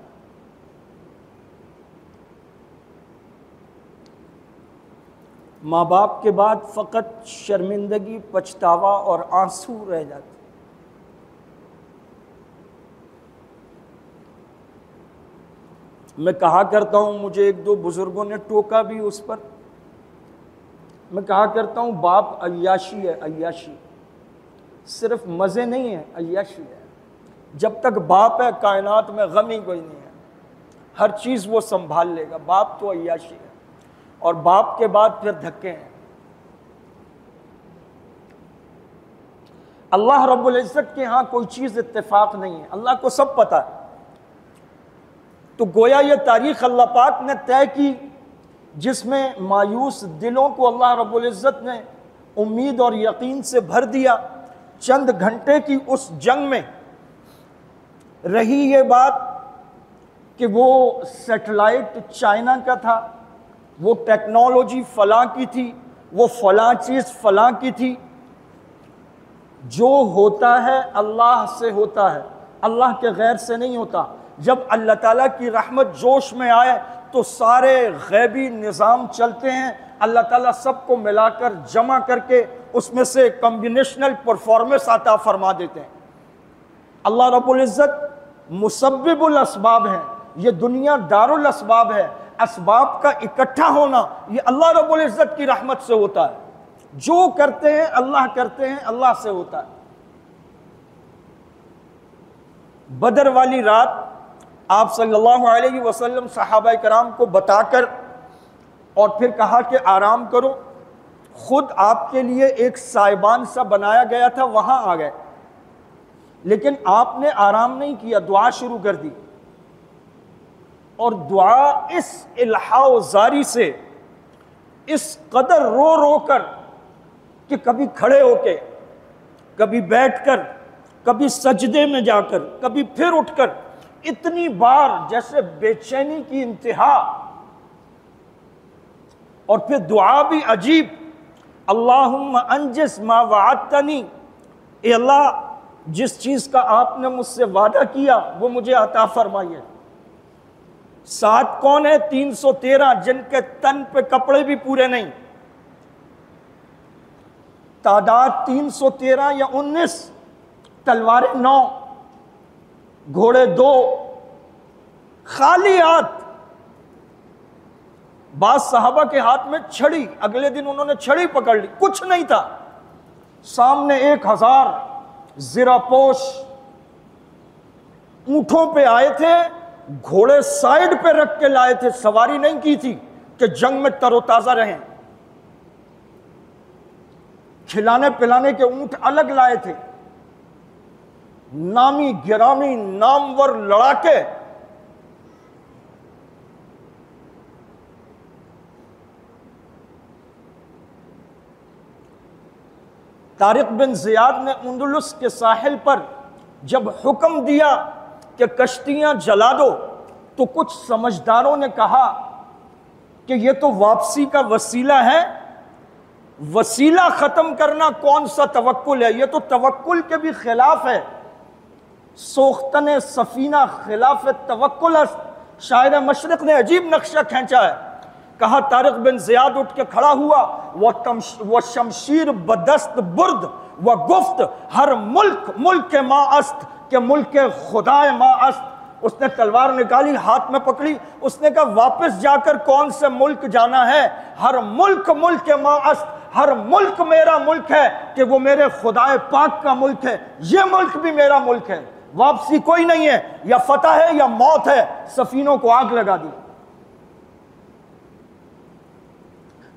ماں باپ کے بعد فقط شرمندگی، پچھتاوا اور آنسو رہ جاتے۔ میں کہا کرتا ہوں، مجھے ایک دو بزرگوں نے ٹوکا بھی اس پر، میں کہا کرتا ہوں باپ عیاشی ہے، عیاشی صرف مزے نہیں ہے، عیاشی ہے۔ جب تک باپ ہے کائنات میں غم ہی کوئی نہیں ہے، ہر چیز وہ سنبھال لے گا۔ باپ تو عیاشی ہے، اور باپ کے بعد پھر دھکے ہیں۔ اللہ رب العزت کے ہاں کوئی چیز اتفاق نہیں ہے، اللہ کو سب پتہ ہے۔ تو گویا یہ تاریخ اللہ پاک نے طے کی، جس میں مایوس دلوں کو اللہ رب العزت نے امید اور یقین سے بھر دیا۔ چند گھنٹے کی اس جنگ میں رہی یہ بات کہ وہ سیٹلائٹ چائنا کا تھا، وہ ٹیکنالوجی فلاں کی تھی، وہ فلاں چیز فلاں کی تھی۔ جو ہوتا ہے اللہ سے ہوتا ہے، اللہ کے غیر سے نہیں ہوتا۔ جب اللہ تعالیٰ کی رحمت جوش میں آئے تو سارے غیبی نظام چلتے ہیں، اللہ تعالیٰ سب کو ملا کر جمع کر کے اس میں سے کمبینیشنل پرفارمنس عطا فرما دیتے ہیں۔ اللہ رب العزت مسبب الاسباب ہیں، یہ دنیا دار الاسباب ہے۔ اسباب کا اکٹھا ہونا یہ اللہ رب العزت کی رحمت سے ہوتا ہے۔ جو کرتے ہیں اللہ کرتے ہیں، اللہ سے ہوتا ہے۔ بدر والی رات آپ صلی اللہ علیہ وسلم صحابہ کرام کو بتا کر اور پھر کہا کہ آرام کرو، خود آپ کے لیے ایک سائبان سا بنایا گیا تھا، وہاں آ گئے، لیکن آپ نے آرام نہیں کیا، دعا شروع کر دی۔ اور دعا اس الحاح و زاری سے، اس قدر رو رو کر کہ کبھی کھڑے ہو کے، کبھی بیٹھ کر، کبھی سجدے میں جا کر، کبھی پھر اٹھ کر، اتنی بار جیسے بے چینی کی انتہا۔ اور پھر دعا بھی عجیب، اللہم انجز ما وعدتنی، اے اللہ جس چیز کا آپ نے مجھ سے وعدہ کیا وہ مجھے عطا فرمائیے۔ ساتھ کون ہے؟ 313 جن کے تن پہ کپڑے بھی پورے نہیں۔ تعداد 313 یا 19، تلواریں 9، گھوڑے 2، خالی ہاتھ۔ بعض صحابہ کے ہاتھ میں چھڑی، اگلے دن انہوں نے چھڑی پکڑ لی، کچھ نہیں تھا۔ سامنے 1000 زرہ پوش اونٹوں پہ آئے تھے، گھوڑے سائیڈ پہ رکھ کے لائے تھے، سواری نہیں کی تھی کہ جنگ میں تر و تازہ رہیں۔ کھلانے پلانے کے اونٹ الگ لائے تھے، نامی گرامی نامور لڑاکے۔ طارق بن زیاد نے اندلس کے ساحل پر جب حکم دیا کہ کشتیاں جلا دو تو کچھ سمجھداروں نے کہا کہ یہ تو واپسی کا وسیلہ ہے، وسیلہ ختم کرنا کون سا توکل ہے؟ یہ تو توکل کے بھی خلاف ہے۔ سوختن سفینہ خلاف توکل است۔ شاعر مشرق نے عجیب نقشہ کھینچا ہے، کہا طارق بن زیاد اٹھ کے کھڑا ہوا، وہ شمشیر بدست برد و گفت ہر ملک ملک ما است کہ ملک خدا ما است۔ اس نے تلوار نکالی، ہاتھ میں پکڑی، اس نے کہا واپس جا کر کون سے ملک جانا ہے؟ ہر ملک ملک ما است، ہر ملک میرا ملک ہے کہ وہ میرے خدا پاک کا ملک ہے، یہ ملک بھی میرا ملک ہے۔ واپسی کوئی نہیں ہے، یا فتح ہے یا موت ہے۔ سفینوں کو آگ لگا دی۔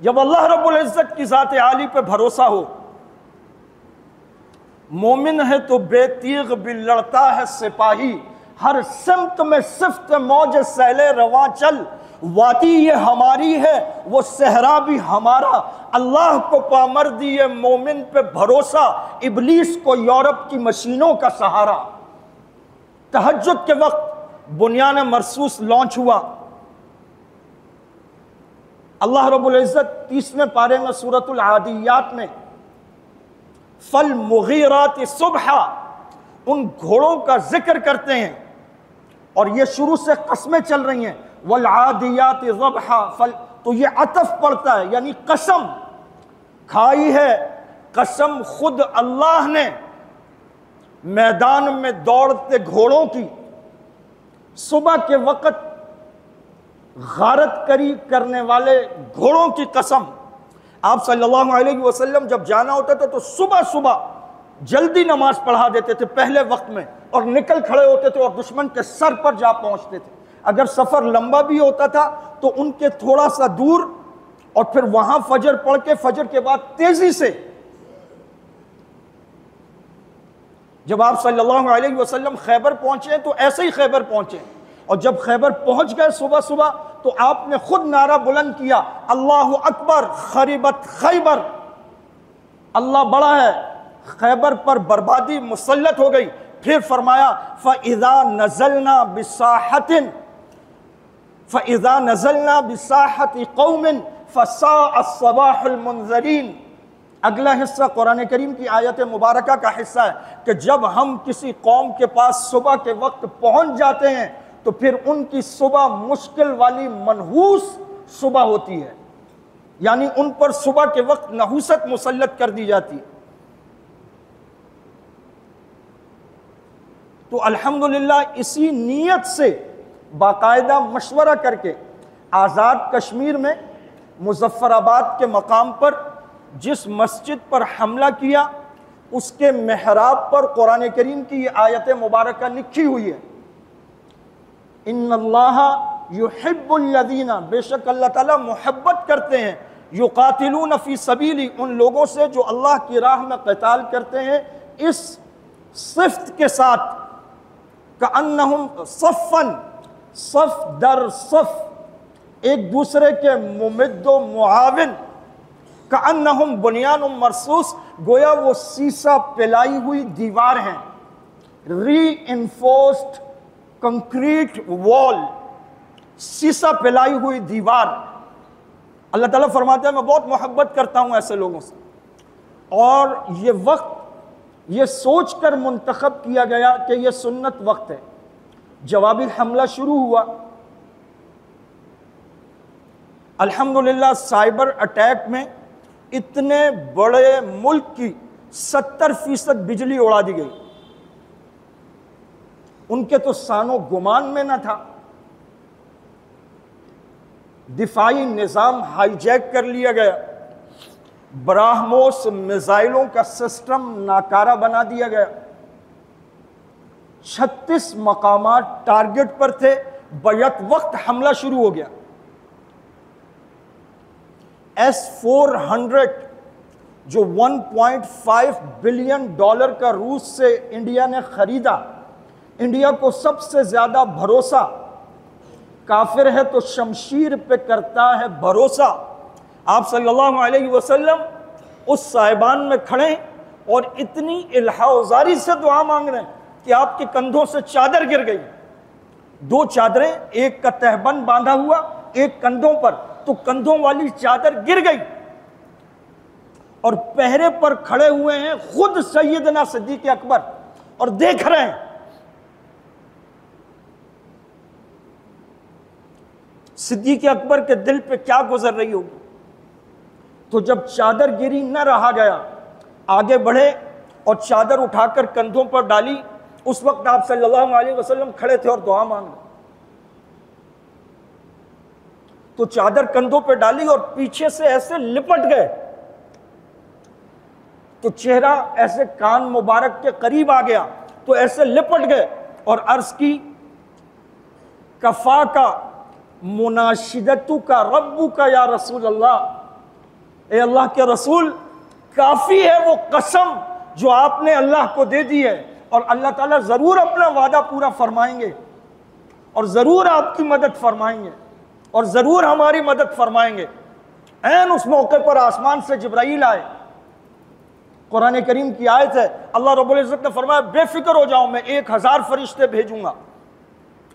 جب اللہ رب العزت کی ذات عالی پہ بھروسہ ہو، مومن ہے تو بے تیغ بھی لڑتا ہے سپاہی، ہر سمت میں صفت موج سیل رواں چل، وادی یہ ہماری ہے وہ صحرا بھی ہمارا، اللہ کو پامردی ہے مومن پہ بھروسہ، ابلیس کو یورپ کی مشینوں کا سہارا۔ تہجد کے وقت بنیان مرصوص لانچ ہوا۔ اللہ رب العزت 30ویں پارے میں سورۃ العادیات میں فالمغیرات صبحا، ان گھوڑوں کا ذکر کرتے ہیں، اور یہ شروع سے قسمیں چل رہی ہیں، والعادیات ضبحا، تو یہ عطف پڑتا ہے، یعنی قسم کھائی ہے، قسم خود اللہ نے میدان میں دوڑتے گھوڑوں کی، صبح کے وقت غارت کری کرنے والے گھوڑوں کی قسم۔ آپ صلی اللہ علیہ وسلم جب جانا ہوتا تھا تو صبح صبح جلدی نماز پڑھا دیتے تھے پہلے وقت میں، اور نکل کھڑے ہوتے تھے اور دشمن کے سر پر جا پہنچتے تھے۔ اگر سفر لمبا بھی ہوتا تھا تو ان کے تھوڑا سا دور، اور پھر وہاں فجر پڑھ کے فجر کے بعد تیزی سے، جب آپ صلی اللہ علیہ وسلم خیبر پہنچے تو ایسے ہی خیبر پہنچے، اور جب خیبر پہنچ گئے صبح صبح تو آپ نے خود نعرہ بلند کیا، اللہ اکبر خریبت خیبر، اللہ بڑا ہے، خیبر پر بربادی مسلط ہو گئی۔ پھر فرمایا فَإِذَا نَزَلْنَا بِسَاحَةٍ فَإِذَا نَزَلْنَا بِسَاحَةِ قَوْمٍ فَسَاءَ الصَّبَاحُ الْمُنذَرِينَ۔ اگلا حصہ قرآن کریم کی آیت مبارکہ کا حصہ ہے کہ جب ہم کسی قوم کے پاس صبح کے وقت پہنچ جاتے ہیں تو پھر ان کی صبح مشکل والی منحوس صبح ہوتی ہے، یعنی ان پر صبح کے وقت نحوست مسلط کر دی جاتی ہے۔ تو الحمدللہ اسی نیت سے باقاعدہ مشورہ کر کے آزاد کشمیر میں مظفر آباد کے مقام پر جس مسجد پر حملہ کیا، اس کے محراب پر قرآن کریم کی یہ آیت مبارکہ لکھی ہوئی ہے، ان اللہ یحب الذین، بے شک اللہ تعالیٰ محبت کرتے ہیں، یقاتلون فی سبیلی، ان لوگوں سے جو اللہ کی راہ میں قتال کرتے ہیں، اس صفت کے ساتھ، کأنہم صفاً، صف در صف، ایک دوسرے کے ممد و معاون، کأنہم بنیان مرصوص، گویا وہ سیسا پلائی ہوئی دیوار ہیں، ری انفورسڈ کنکریٹ وال، سیسا پلائی ہوئی دیوار۔ اللہ تعالیٰ فرماتے ہیں میں بہت محبت کرتا ہوں ایسے لوگوں سے، اور یہ وقت یہ سوچ کر منتخب کیا گیا کہ یہ سنت وقت ہے۔ جوابی حملہ شروع ہوا، الحمدللہ سائبر اٹیک میں اتنے بڑے ملک کی 70% بجلی اڑا دی گئی، ان کے تو سان و گمان میں نہ تھا۔ دفاعی نظام ہائی جیک کر لیا گیا، براہموس میزائلوں کا سسٹم ناکارہ بنا دیا گیا، 36 مقامات ٹارگٹ پر تھے، بیک وقت حملہ شروع ہو گیا۔ S-400 جو $1.5 بلین کا روس سے انڈیا نے خریدا، انڈیا کو سب سے زیادہ بھروسہ، کافر ہے تو شمشیر پہ کرتا ہے بھروسہ۔ آپ صلی اللہ علیہ وسلم اس صاحبان میں کھڑے اور اتنی الحاوزاری سے دعا مانگ رہے ہیں کہ آپ کے کندھوں سے چادر گر گئی، 2 چادریں، ایک کا تہبند باندھا ہوا، ایک کندھوں پر، تو کندھوں والی چادر گر گئی، اور پہرے پر کھڑے ہوئے ہیں خود سیدنا صدیق اکبر اور دیکھ رہے ہیں۔ صدیق اکبر کے دل پہ کیا گزر رہی ہوگی؟ تو جب چادر گری نہ رہا گیا، آگے بڑھے اور چادر اٹھا کر کندھوں پر ڈالی۔ اس وقت آپ صلی اللہ علیہ وسلم کھڑے تھے اور دعا مانگ رہے، تو چادر کندھوں پہ ڈالی اور پیچھے سے ایسے لپٹ گئے، تو چہرہ ایسے کان مبارک کے قریب آ گیا، تو ایسے لپٹ گئے اور عرض کی کفا کا مناشدتو کا ربو کا یا رسول اللہ، اے اللہ کے رسول، کافی ہے وہ قسم جو آپ نے اللہ کو دے دی ہے، اور اللہ تعالیٰ ضرور اپنا وعدہ پورا فرمائیں گے، اور ضرور آپ کی مدد فرمائیں گے، اور ضرور ہماری مدد فرمائیں گے۔ عین اس موقع پر آسمان سے جبرائیل آئے، قرآن کریم کی آیت ہے، اللہ رب العزت نے فرمایا بے فکر ہو جاؤ، میں 1000 فرشتے بھیجوں گا۔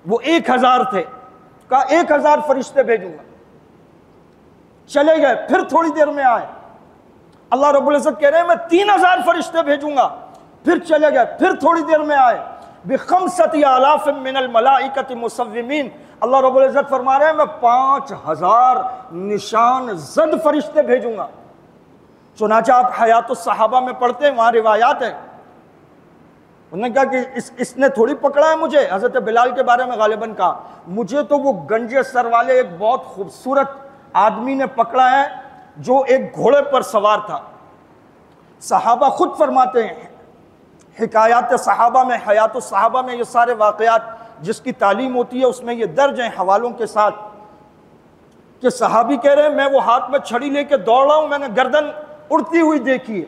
وہ 1000 تھے، کہا 1000 فرشتے بھیجوں گا۔ چلے گئے، پھر تھوڑی دیر میں آئے، اللہ رب العزت کہہ رہے ہیں میں 3000 فرشتے بھیجوں گا، پھر چلے گئے، پھر تھوڑی دیر میں آئے ب5,000 من الملائکۃ مصومین، اللہ رب العزت فرما رہے ہیں میں 5000 نشان زد فرشتے بھیجوں گا۔ چنانچہ آپ حیات الصحابہ میں پڑھتے ہیں، وہاں روایات ہیں، انہوں نے کہا کہ اس نے تھوڑی پکڑا ہے مجھے، حضرت بلال کے بارے میں غالباً کہا، مجھے تو وہ گنجے سر والے ایک بہت خوبصورت آدمی نے پکڑا ہے جو ایک گھوڑے پر سوار تھا۔ صحابہ خود فرماتے ہیں، حکایات صحابہ میں، حیات الصحابہ میں یہ سارے واقعات جس کی تعلیم ہوتی ہے اس میں یہ درج ہیں حوالوں کے ساتھ، کہ صحابی کہہ رہے ہیں میں وہ ہاتھ میں چھڑی لے کے دوڑ رہا ہوں، میں نے گردن اڑتی ہوئی دیکھی ہے۔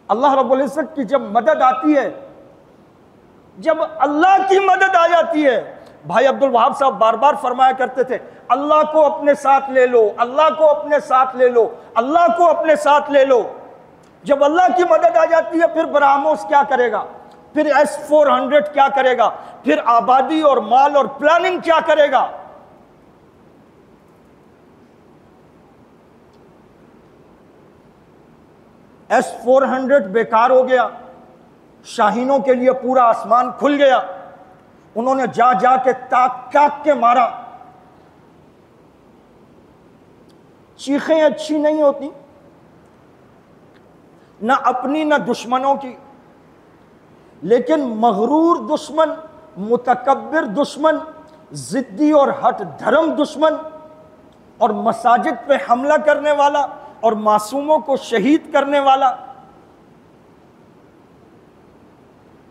اللہ رب العزت کی جب مدد آتی ہے، جب اللہ کی مدد آ جاتی ہے، بھائی عبد الوہاب صاحب بار بار فرمایا کرتے تھے اللہ کو اپنے ساتھ لے لو، اللہ کو اپنے ساتھ لے لو، اللہ کو اپنے ساتھ لے لو۔ جب اللہ کی مدد آ جاتی ہے پھر براموس کیا کرے گا، پھر S-400 کیا کرے گا، پھر آبادی اور مال اور پلاننگ کیا کرے گا۔ S-400 بیکار ہو گیا، شاہینوں کے لیے پورا آسمان کھل گیا، انہوں نے جا جا کے تاک کے مارا۔ چیخیں اچھی نہیں ہوتی، نہ اپنی نہ دشمنوں کی، لیکن مغرور دشمن، متکبر دشمن، ضدی اور ہٹ دھرم دشمن، اور مساجد پہ حملہ کرنے والا اور معصوموں کو شہید کرنے والا۔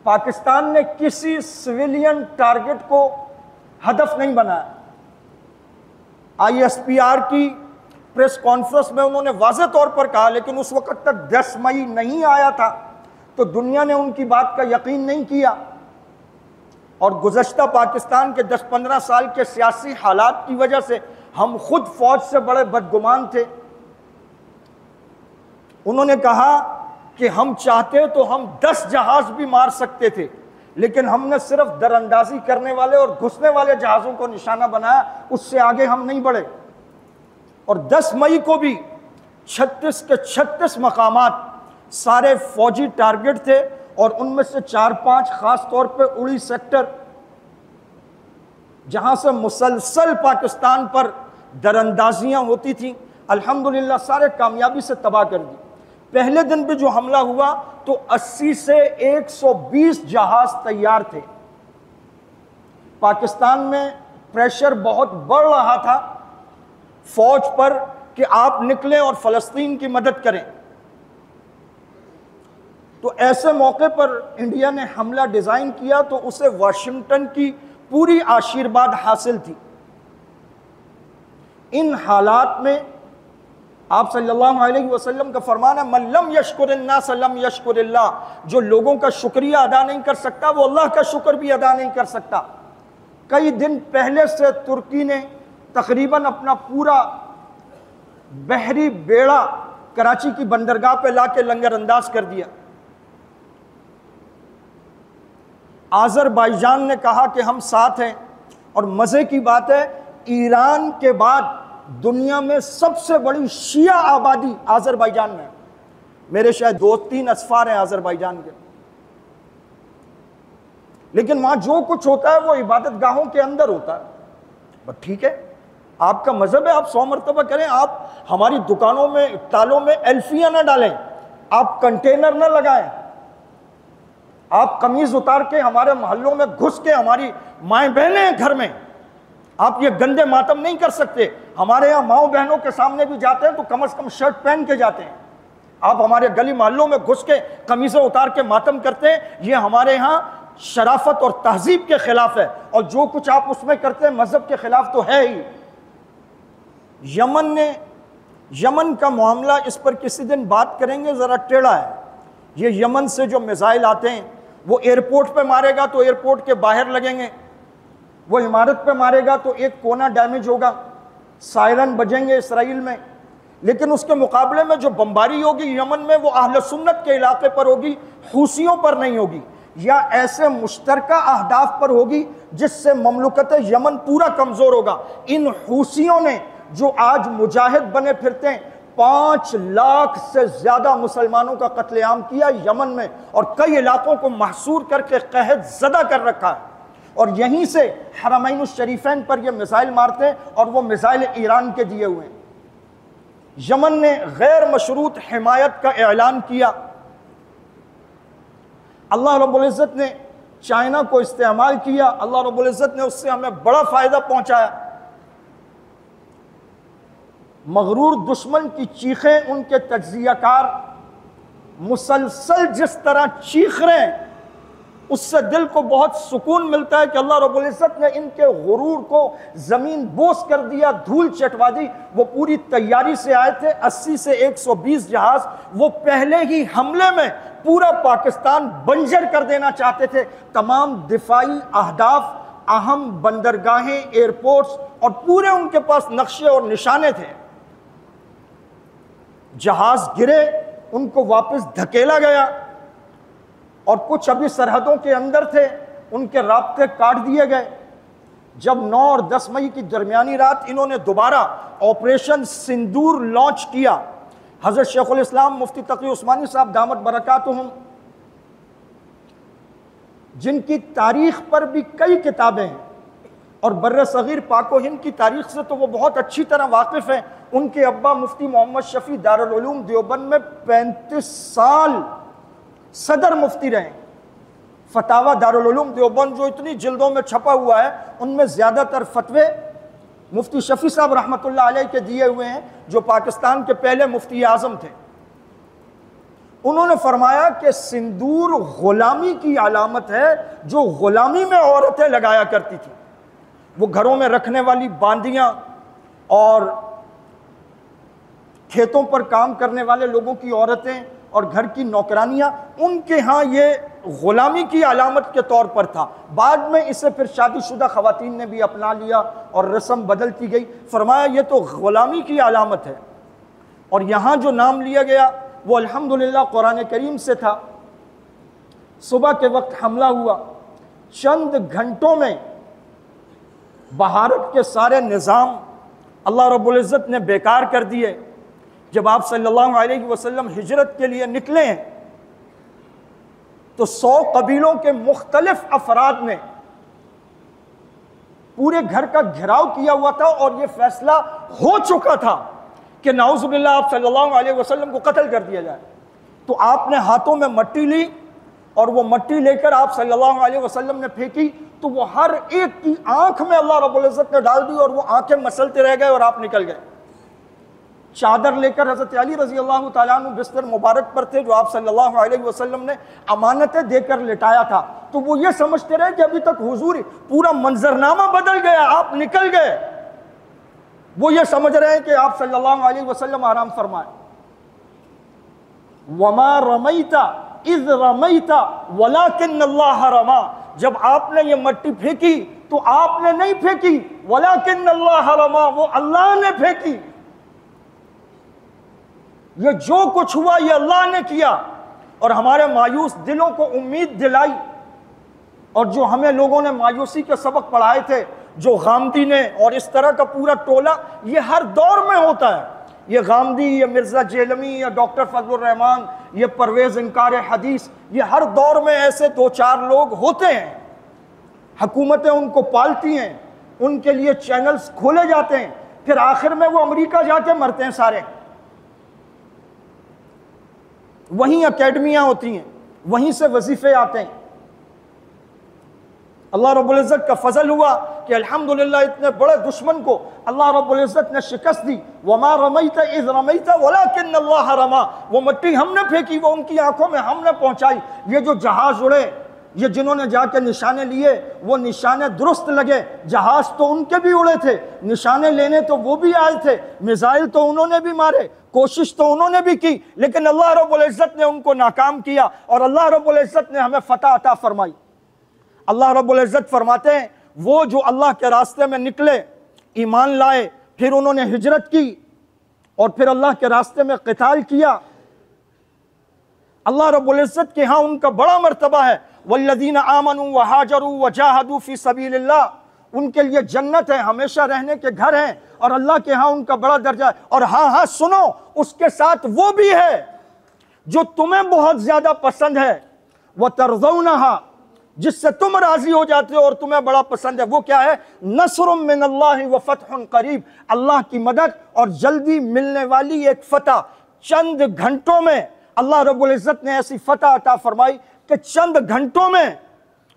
پاکستان نے کسی سویلین ٹارگٹ کو ہدف نہیں بنایا۔ ISPR کی پریس کانفرنس میں انہوں نے واضح طور پر کہا، لیکن اس وقت تک 10 مئی نہیں آیا تھا تو دنیا نے ان کی بات کا یقین نہیں کیا، اور گزشتہ پاکستان کے 10-15 سال کے سیاسی حالات کی وجہ سے ہم خود فوج سے بڑے بدگمان تھے۔ انہوں نے کہا کہ ہم چاہتے تو ہم 10 جہاز بھی مار سکتے تھے، لیکن ہم نے صرف در اندازی کرنے والے اور گھسنے والے جہازوں کو نشانہ بنایا، اس سے آگے ہم نہیں بڑھے۔ اور 10 مئی کو بھی 36 کے 36 مقامات سارے فوجی ٹارگٹ تھے، اور ان میں سے 4-5 خاص طور پہ اڑی سیکٹر، جہاں سے مسلسل پاکستان پر در اندازیاں ہوتی تھیں، الحمدللہ سارے کامیابی سے تباہ کر دی۔ پہلے دن بھی جو حملہ ہوا تو 80 سے 120 جہاز تیار تھے۔ پاکستان میں پریشر بہت بڑھ رہا تھا فوج پر کہ آپ نکلیں اور فلسطین کی مدد کریں، تو ایسے موقع پر انڈیا نے حملہ ڈیزائن کیا تو اسے واشنگٹن کی پوری آشیرواد حاصل تھی۔ ان حالات میں آپ صلی اللہ علیہ وسلم کا فرمان ہے من لم یشکر الناس لم یشکر اللہ، جو لوگوں کا شکریہ ادا نہیں کر سکتا وہ اللہ کا شکر بھی ادا نہیں کر سکتا۔ کئی دن پہلے سے ترکی نے تقریباً اپنا پورا بحری بیڑا کراچی کی بندرگاہ پہ لا کے لنگر انداز کر دیا۔ آذربائیجان نے کہا کہ ہم ساتھ ہیں، اور مزے کی بات ہے ایران کے بعد دنیا میں سب سے بڑی شیعہ آبادی آذربائیجان میں، میرے شاید 2-3 اسفار ہیں آذربائیجان کے، لیکن وہاں جو کچھ ہوتا ہے وہ عبادت گاہوں کے اندر ہوتا ہے۔ بس ٹھیک ہے، آپ کا مذہب ہے، آپ 100 مرتبہ کریں، آپ ہماری دکانوں میں تالوں میں ایلفیاں نہ ڈالیں، آپ کنٹینر نہ لگائیں، آپ قمیض اتار کے ہمارے محلوں میں گھس کے، ہماری مائیں بہنیں ہیں گھر میں، آپ یہ گندے ماتم نہیں کر سکتے۔ ہمارے ہاں ماؤں بہنوں کے سامنے بھی جاتے ہیں تو کم از کم شرٹ پہن کے جاتے ہیں، آپ ہمارے گلی محلوں میں گھس کے قمیضیں اتار کے ماتم کرتے ہیں، یہ ہمارے ہاں شرافت اور تہذیب کے خلاف ہے، اور جو کچھ آپ اس میں کرتے ہیں مذہب کے خلاف تو ہے ہی۔ یمن کا معاملہ اس پر کسی دن بات کریں گے، ذرا ٹیڑھا ہے۔ یہ یمن سے جو میزائل آتے ہیں وہ ایئرپورٹ پہ مارے گا تو ایئرپورٹ کے باہر لگیں گے، وہ عمارت پہ مارے گا تو ایک کونا ڈیمیج ہوگا، سائرن بجیں گے اسرائیل میں، لیکن اس کے مقابلے میں جو بمباری ہوگی یمن میں وہ اہل سنت کے علاقے پر ہوگی، حوثیوں پر نہیں ہوگی، یا ایسے مشترکہ اہداف پر ہوگی جس سے مملکت یمن پورا کمزور ہوگا۔ ان حوثیوں نے جو آج مجاہد بنے پھرتے ہیں 5 لاکھ سے زیادہ مسلمانوں کا قتل عام کیا یمن میں، اور کئی علاقوں کو محصور کر کے قحط زدہ کر رکھا ہے، اور یہیں سے حرمین الشریفین پر یہ میزائل مارتے ہیں، اور وہ میزائل ایران کے دیے ہوئے ہیں۔ یمن نے غیر مشروط حمایت کا اعلان کیا، اللہ رب العزت نے چائنا کو استعمال کیا، اللہ رب العزت نے اس سے ہمیں بڑا فائدہ پہنچایا۔ مغرور دشمن کی چیخیں ان کے تجزیہ کار مسلسل جس طرح چیخ رہے ہیں، اس سے دل کو بہت سکون ملتا ہے کہ اللہ رب العزت نے ان کے غرور کو زمین بوس کر دیا، دھول چٹوا دی۔ وہ پوری تیاری سے آئے تھے، 80 سے 120 جہاز، وہ پہلے ہی حملے میں پورا پاکستان بنجر کر دینا چاہتے تھے۔ تمام دفاعی اہداف، اہم بندرگاہیں، ایئرپورٹس، اور پورے ان کے پاس نقشے اور نشانے تھے۔ جہاز گرے، ان کو واپس دھکیلا گیا، اور کچھ ابھی سرحدوں کے اندر تھے، ان کے رابطے کاٹ دیے گئے۔ جب 9 اور 10 مئی کی درمیانی رات انہوں نے دوبارہ آپریشن سندور لانچ کیا، حضرت شیخ الاسلام مفتی تقی عثمانی صاحب دامت برکاتہم، جن کی تاریخ پر بھی کئی کتابیں ہیں، اور بر صغیر پاک و ہند کی تاریخ سے تو وہ بہت اچھی طرح واقف ہیں۔ ان کے ابا مفتی محمد شفیع دارالعلوم دیوبند میں 35 سال صدر مفتی رہے۔ فتاوی دارالعلوم دیوبند جو اتنی جلدوں میں چھپا ہوا ہے، ان میں زیادہ تر فتوے مفتی شفیع صاحب رحمۃ اللہ علیہ کے دیے ہوئے ہیں، جو پاکستان کے پہلے مفتی اعظم تھے۔ انہوں نے فرمایا کہ سندور غلامی کی علامت ہے، جو غلامی میں عورتیں لگایا کرتی تھیں۔ وہ گھروں میں رکھنے والی باندیاں اور کھیتوں پر کام کرنے والے لوگوں کی عورتیں اور گھر کی نوکرانیاں، ان کے ہاں یہ غلامی کی علامت کے طور پر تھا۔ بعد میں اسے پھر شادی شدہ خواتین نے بھی اپنا لیا اور رسم بدلتی گئی۔ فرمایا یہ تو غلامی کی علامت ہے۔ اور یہاں جو نام لیا گیا وہ الحمدللہ قرآن کریم سے تھا۔ صبح کے وقت حملہ ہوا، چند گھنٹوں میں بھارت کے سارے نظام اللہ رب العزت نے بیکار کر دیے۔ جب آپ صلی اللہ علیہ وسلم ہجرت کے لیے نکلے ہیں تو 100 قبیلوں کے مختلف افراد نے پورے گھر کا گھیراؤ کیا ہوا تھا، اور یہ فیصلہ ہو چکا تھا کہ نعوذ باللہ آپ صلی اللہ علیہ وسلم کو قتل کر دیا جائے۔ تو آپ نے ہاتھوں میں مٹی لی، اور وہ مٹی لے کر آپ صلی اللہ علیہ وسلم نے پھینکی، تو وہ ہر ایک کی آنکھ میں اللہ رب العزت نے ڈال دی، اور وہ آنکھیں مسلتے رہ گئے اور آپ نکل گئے۔ چادر لے کر حضرت علی رضی اللہ تعالیٰ عنہ بستر مبارک پر تھے، جو آپ صلی اللہ علیہ وسلم نے امانتیں دے کر لٹایا تھا۔ تو وہ یہ سمجھتے رہے کہ ابھی تک حضور، پورا منظرنامہ بدل گیا، آپ نکل گئے۔ وہ یہ سمجھ رہے ہیں کہ آپ صلی اللہ علیہ وسلم آرام فرمائے۔ وَمَا رَمَيْتَ اِذْ رَمَيْتَ وَلَكِنَّ اللَّهَ رَمَا، جب آپ نے یہ مٹی پھینکی تو آپ نے نہیں پھینکی، وَلَكِنَّ اللَّهَ رَمَا، وہ اللہ نے پھینکی۔ یہ جو کچھ ہوا یہ اللہ نے کیا، اور ہمارے مایوس دلوں کو امید دلائی۔ اور جو ہمیں لوگوں نے مایوسی کے سبق پڑھائے تھے، جو غامدی نے اور اس طرح کا پورا ٹولہ، یہ ہر دور میں ہوتا ہے۔ یہ غامدی، یہ مرزا جیلمی، یہ ڈاکٹر فضل الرحمان، یہ پرویز انکار حدیث، یہ ہر دور میں ایسے 2-4 لوگ ہوتے ہیں۔ حکومتیں ان کو پالتی ہیں، ان کے لیے چینلز کھولے جاتے ہیں، پھر آخر میں وہ امریکہ جا کے مرتے ہیں سارے۔ وہیں اکیڈمیاں ہوتی ہیں، وہیں سے وظیفے آتے ہیں۔ اللہ رب العزت کا فضل ہوا کہ الحمدللہ اتنے بڑے دشمن کو اللہ رب العزت نے شکست دی۔ وَمَا رَمَيْتَ إِذْ رَمَيْتَ وَلَكِنَّ اللَّهَ رَمَا، وہ مٹی ہم نے پھینکی، وہ ان کی آنکھوں میں ہم نے پہنچائی۔ یہ جو جہاز اڑے، یہ جنہوں نے جا کے نشانے لیے، وہ نشانے درست لگے۔ جہاز تو ان کے بھی اڑے تھے، نشانے لینے تو وہ بھی آئے تھے، میزائل تو انہوں نے بھی مارے، کوشش تو انہوں نے بھی کی، لیکن اللہ رب العزت نے ان کو ناکام کیا، اور اللہ رب العزت نے ہمیں فتح عطا فرمائی۔ اللہ رب العزت فرماتے ہیں وہ جو اللہ کے راستے میں نکلے، ایمان لائے، پھر انہوں نے ہجرت کی، اور پھر اللہ کے راستے میں قتال کیا، اللہ رب العزت کے ہاں ان کا بڑا مرتبہ ہے۔ والذین آمنوا وہاجروا وجاہدوا فی سبیل اللہ ان کے لیے جنت ہے، ہمیشہ رہنے کے گھر ہیں، اور اللہ کے ہاں ان کا بڑا درجہ ہے۔ اور ہاں سنو، اس کے ساتھ وہ بھی ہے جو تمہیں بہت زیادہ پسند ہے، وَتَرْضَوْنَهَا، جس سے تم راضی ہو جاتے ہو اور تمہیں بڑا پسند ہے۔ وہ کیا ہے؟ نصر من اللہ وفتح قریب، اللہ کی مدد اور جلدی ملنے والی ایک فتح۔ چند گھنٹوں میں اللہ رب العزت نے ایسی فتح عطا فرمائی کہ چند گھنٹوں میں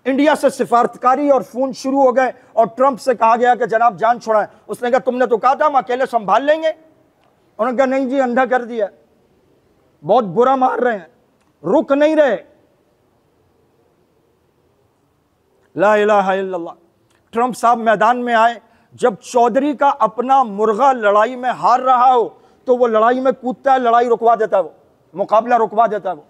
انڈیا سے سفارتکاری اور فون شروع ہو گئے، اور ٹرمپ سے کہا گیا کہ جناب جان چھوڑائیں۔ اس نے کہا تم نے تو کہا تھا ہم اکیلے سنبھال لیں گے۔ انہوں نے کہا نہیں جی، اندھا کر دیا، بہت برا مار رہے ہیں، رک نہیں رہے۔ لا الہ الا اللہ۔ ٹرمپ صاحب میدان میں آئے، جب چودھری کا اپنا مرغا لڑائی میں ہار رہا ہو تو وہ لڑائی میں کودتا ہے، لڑائی رکوا دیتا ہے، وہ مقابلہ رکوا دیتا ہے۔ وہ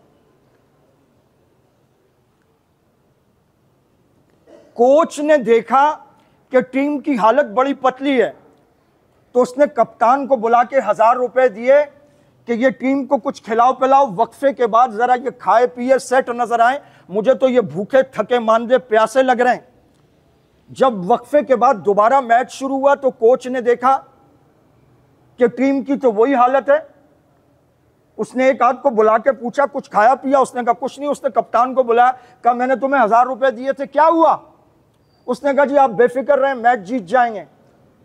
کوچ نے دیکھا کہ ٹیم کی حالت بڑی پتلی ہے تو اس نے کپتان کو بلا کے 1000 روپے دیے کہ یہ ٹیم کو کچھ کھلاؤ پلاؤ، وقفے کے بعد ذرا یہ کھائے پیے سیٹ نظر آئیں، مجھے تو یہ بھوکے تھکے ماندے پیاسے لگ رہے ہیں۔ جب وقفے کے بعد دوبارہ میچ شروع ہوا تو کوچ نے دیکھا کہ ٹیم کی تو وہی حالت ہے۔ اس نے ایک آدھ کو بلا کے پوچھا کچھ کھایا پیا؟ اس نے کہا کچھ نہیں۔ اس نے کپتان کو بلایا، کہا میں نے تمہیں 1000 روپے دیے تھے، کیا ہوا؟ اس نے کہا جی آپ بے فکر رہیں، میچ جیت جائیں گے۔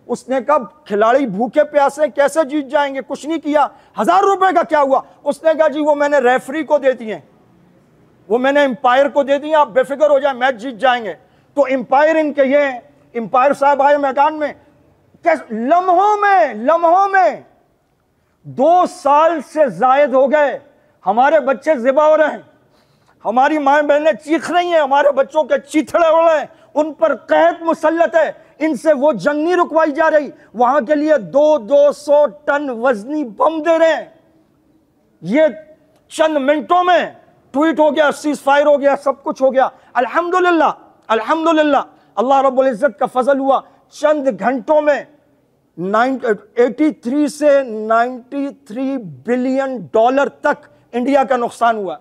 اس نے کہا کھلاڑی بھوکے پیاسے کیسے جیت جائیں گے؟ کچھ نہیں کیا۔ 1000 روپے کا کیا ہوا؟ اس نے کہا جی وہ میں نے ریفری کو دے دیے، وہ میں نے امپائر کو دے دیے، آپ بے فکر ہو جائیں، میچ جیت جائیں گے۔ تو امپائر ان کے یہ ہیں، امپائر صاحب آئے میدان میں، لمحوں میں 2 سال سے زائد ہو گئے، ہمارے بچے ذبح ہو رہے ہیں، ہماری مائیں بہنیں چیخ رہی ہیں، ہمارے بچوں کے چیتھڑے ہو رہے ہیں، ان پر قحط مسلط ہے، ان سے وہ جنگ نہیں رکوائی جا رہی، وہاں کے لیے 200 ٹن وزنی بم دے رہے ہیں۔ یہ چند منٹوں میں ٹویٹ ہو گیا، سیز فائر ہو گیا، سب کچھ ہو گیا۔ الحمدللہ الحمدللہ، اللہ رب العزت کا فضل ہوا، چند گھنٹوں میں 83 سے 93 بلین ڈالر تک انڈیا کا نقصان ہوا۔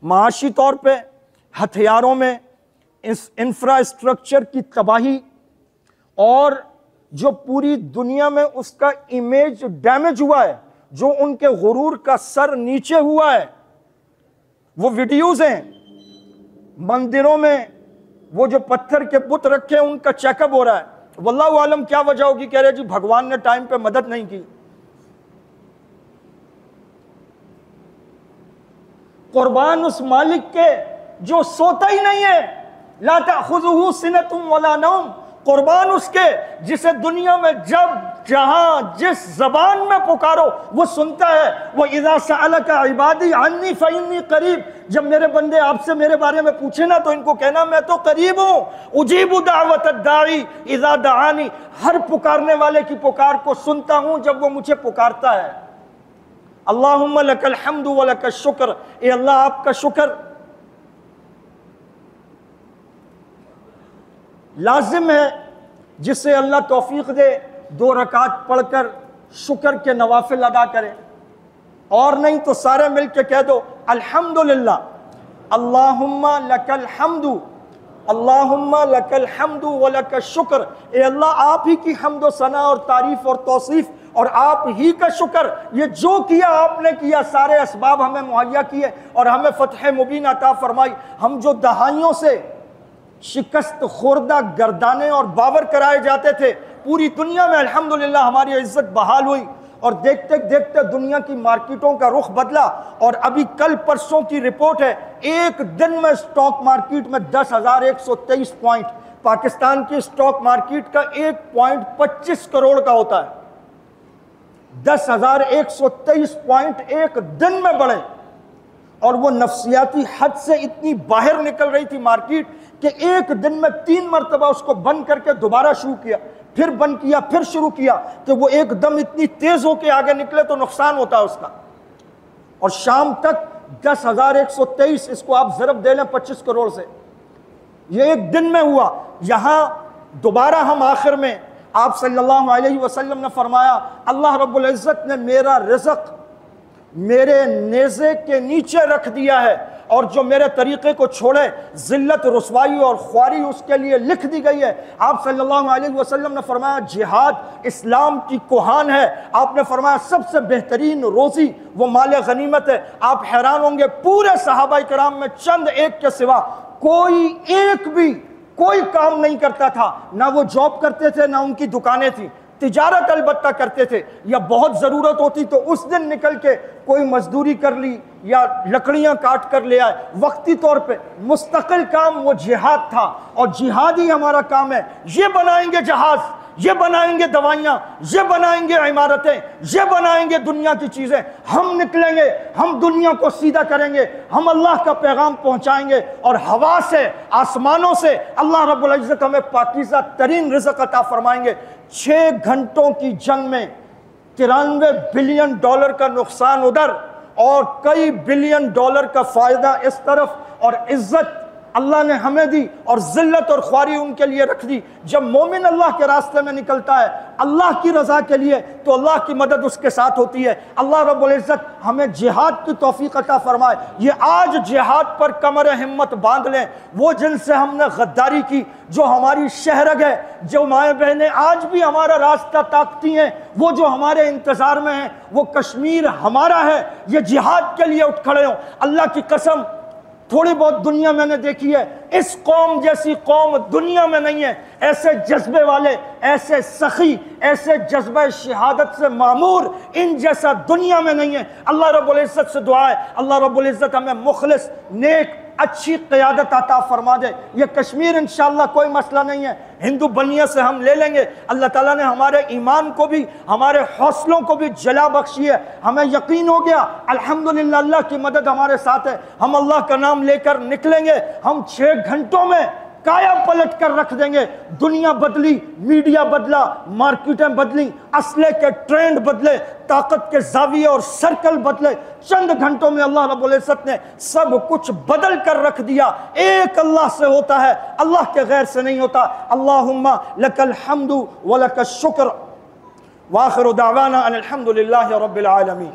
معاشی طور پہ، ہتھیاروں میں، انفراسٹرکچر کی تباہی، اور جو پوری دنیا میں اس کا امیج ڈیمیج ہوا ہے، جو ان کے غرور کا سر نیچے ہوا ہے، وہ ویڈیوز ہیں۔ مندروں میں وہ جو پتھر کے بت رکھے ان کا چیک اپ ہو رہا ہے، واللہ عالم کیا وجہ ہوگی، کہہ رہے جی بھگوان نے ٹائم پہ مدد نہیں کی۔ قربان اس مالک کے جو سوتا ہی نہیں ہے، لا تأخذہ سنۃ ولا نوم، قربان اس کے جسے دنیا میں جب جہاں جس زبان میں پکارو وہ سنتا ہے۔ وَإِذَا سَأَلَكَ عِبَادِي عَنِّي فَإِنِّي قَرِيب، جب میرے بندے آپ سے میرے بارے میں پوچھے نا تو ان کو کہنا میں تو قریب ہوں۔ اجیب دعوت الداعی اذا دعانی، ہر پکارنے والے کی پکار کو سنتا ہوں جب وہ مجھے پکارتا ہے۔ اللہم لک الحمد ولک الشکر، اے اللہ آپ کا شکر۔ لازم ہے جسے اللہ توفیق دے 2 رکعت پڑھ کر شکر کے نوافل ادا کرے، اور نہیں تو سارے مل کے کہہ دو الحمدللہ، اللہم لک الحمد، اللہم لک الحمد ولک الشکر، اے اللہ آپ ہی کی حمد و ثنا اور تعریف اور توصیف اور آپ ہی کا شکر، یہ جو کیا آپ نے کیا، سارے اسباب ہمیں مہیا کیے اور ہمیں فتح مبین عطا فرمائی۔ ہم جو دہائیوں سے شکست خوردہ گردانے اور باور کرائے جاتے تھے، پوری دنیا میں الحمدللہ ہماری عزت بحال ہوئی، اور دیکھتے دیکھتے دنیا کی مارکیٹوں کا رخ بدلا، اور ابھی کل پرسوں کی رپورٹ ہے، ایک دن میں سٹاک مارکیٹ میں 10,123 پوائنٹ، پاکستان کی سٹاک مارکیٹ کا 1.25 کروڑ کا ہوتا ہے، 10,123 پوائنٹ ایک دن میں بڑھے، اور وہ نفسیاتی حد سے اتنی باہر نکل رہی تھی مارکیٹ کہ ایک دن میں 3 مرتبہ اس کو بند کر کے دوبارہ شروع کیا، پھر بند کیا، پھر شروع کیا، کہ وہ ایک دم اتنی تیز ہو کے آگے نکلے تو نقصان ہوتا ہے اس کا۔ اور شام تک 10,123، اس کو آپ ضرب دے لیں 25 کروڑ سے، یہ ایک دن میں ہوا۔ یہاں دوبارہ ہم آخر میں آپ صلی اللہ علیہ وسلم نے فرمایا اللہ رب العزت نے میرا رزق میرے نیزے کے نیچے رکھ دیا ہے، اور جو میرے طریقے کو چھوڑے ذلت، رسوائی اور خواری اس کے لیے لکھ دی گئی ہے۔ آپ صلی اللہ علیہ وسلم نے فرمایا جہاد اسلام کی کوہان ہے۔ آپ نے فرمایا سب سے بہترین روزی وہ مال غنیمت ہے۔ آپ حیران ہوں گے پورے صحابہ کرام میں چند ایک کے سوا کوئی ایک بھی کوئی کام نہیں کرتا تھا، نہ وہ جاب کرتے تھے نہ ان کی دکانیں تھیں، تجارت البتہ کرتے تھے، یا بہت ضرورت ہوتی تو اس دن نکل کے کوئی مزدوری کر لی یا لکڑیاں کاٹ کر لے آئے، وقتی طور پہ مستقل کام وہ جہاد تھا، اور جہاد ہی ہمارا کام ہے۔ یہ بنائیں گے جہاز، یہ بنائیں گے دوائیاں، یہ بنائیں گے عمارتیں، یہ بنائیں گے دنیا کی چیزیں، ہم نکلیں گے، ہم دنیا کو سیدھا کریں گے، ہم اللہ کا پیغام پہنچائیں گے، اور ہوا سے، آسمانوں سے اللہ رب العزت ہمیں پاکیزہ ترین رزق عطا فرمائیں گے۔ 6 گھنٹوں کی جنگ میں 93 بلین ڈالر کا نقصان ادھر اور کئی بلین ڈالر کا فائدہ اس طرف، اور عزت اللہ نے ہمیں دی اور ذلت اور خواری ان کے لیے رکھ دی۔ جب مومن اللہ کے راستے میں نکلتا ہے اللہ کی رضا کے لیے تو اللہ کی مدد اس کے ساتھ ہوتی ہے۔ اللہ رب العزت ہمیں جہاد کی توفیق عطا فرمائے۔ یہ آج جہاد پر کمر ہمت باندھ لیں، وہ جن سے ہم نے غداری کی، جو ہماری شہرگ ہے، جو مائیں بہنیں آج بھی ہمارا راستہ تاکتی ہیں، وہ جو ہمارے انتظار میں ہیں، وہ کشمیر ہمارا ہے، یہ جہاد کے لیے اٹھ کھڑے ہوں۔ اللہ کی قسم تھوڑی بہت دنیا میں نے دیکھی ہے، اس قوم جیسی قوم دنیا میں نہیں ہے، ایسے جذبے والے، ایسے سخی، ایسے جذبہ شہادت سے معمور ان جیسا دنیا میں نہیں ہے۔ اللہ رب العزت سے دعا ہے اللہ رب العزت ہمیں مخلص، نیک، اچھی قیادت عطا فرما دے۔ یہ کشمیر انشاءاللہ کوئی مسئلہ نہیں ہے، ہندو بنیے سے ہم لے لیں گے۔ اللہ تعالیٰ نے ہمارے ایمان کو بھی، ہمارے حوصلوں کو بھی جلا بخشی ہے، ہمیں یقین ہو گیا الحمدللہ اللہ کی مدد ہمارے ساتھ ہے، ہم اللہ کا نام لے کر نکلیں گے، ہم 6 گھنٹوں میں کایا پلٹ کر رکھ دیں گے۔ دنیا بدلی، میڈیا بدلا، مارکیٹیں بدلی، اسلحے کے ٹرینڈ بدلے، طاقت کے زاویے اور سرکل بدلے، چند گھنٹوں میں اللہ رب العزت نے سب کچھ بدل کر رکھ دیا۔ ایک اللہ سے ہوتا ہے، اللہ کے غیر سے نہیں ہوتا۔ اللہم لک الحمد ولک الشکر، وآخر دعوانا ان الحمد للہ رب العالمین۔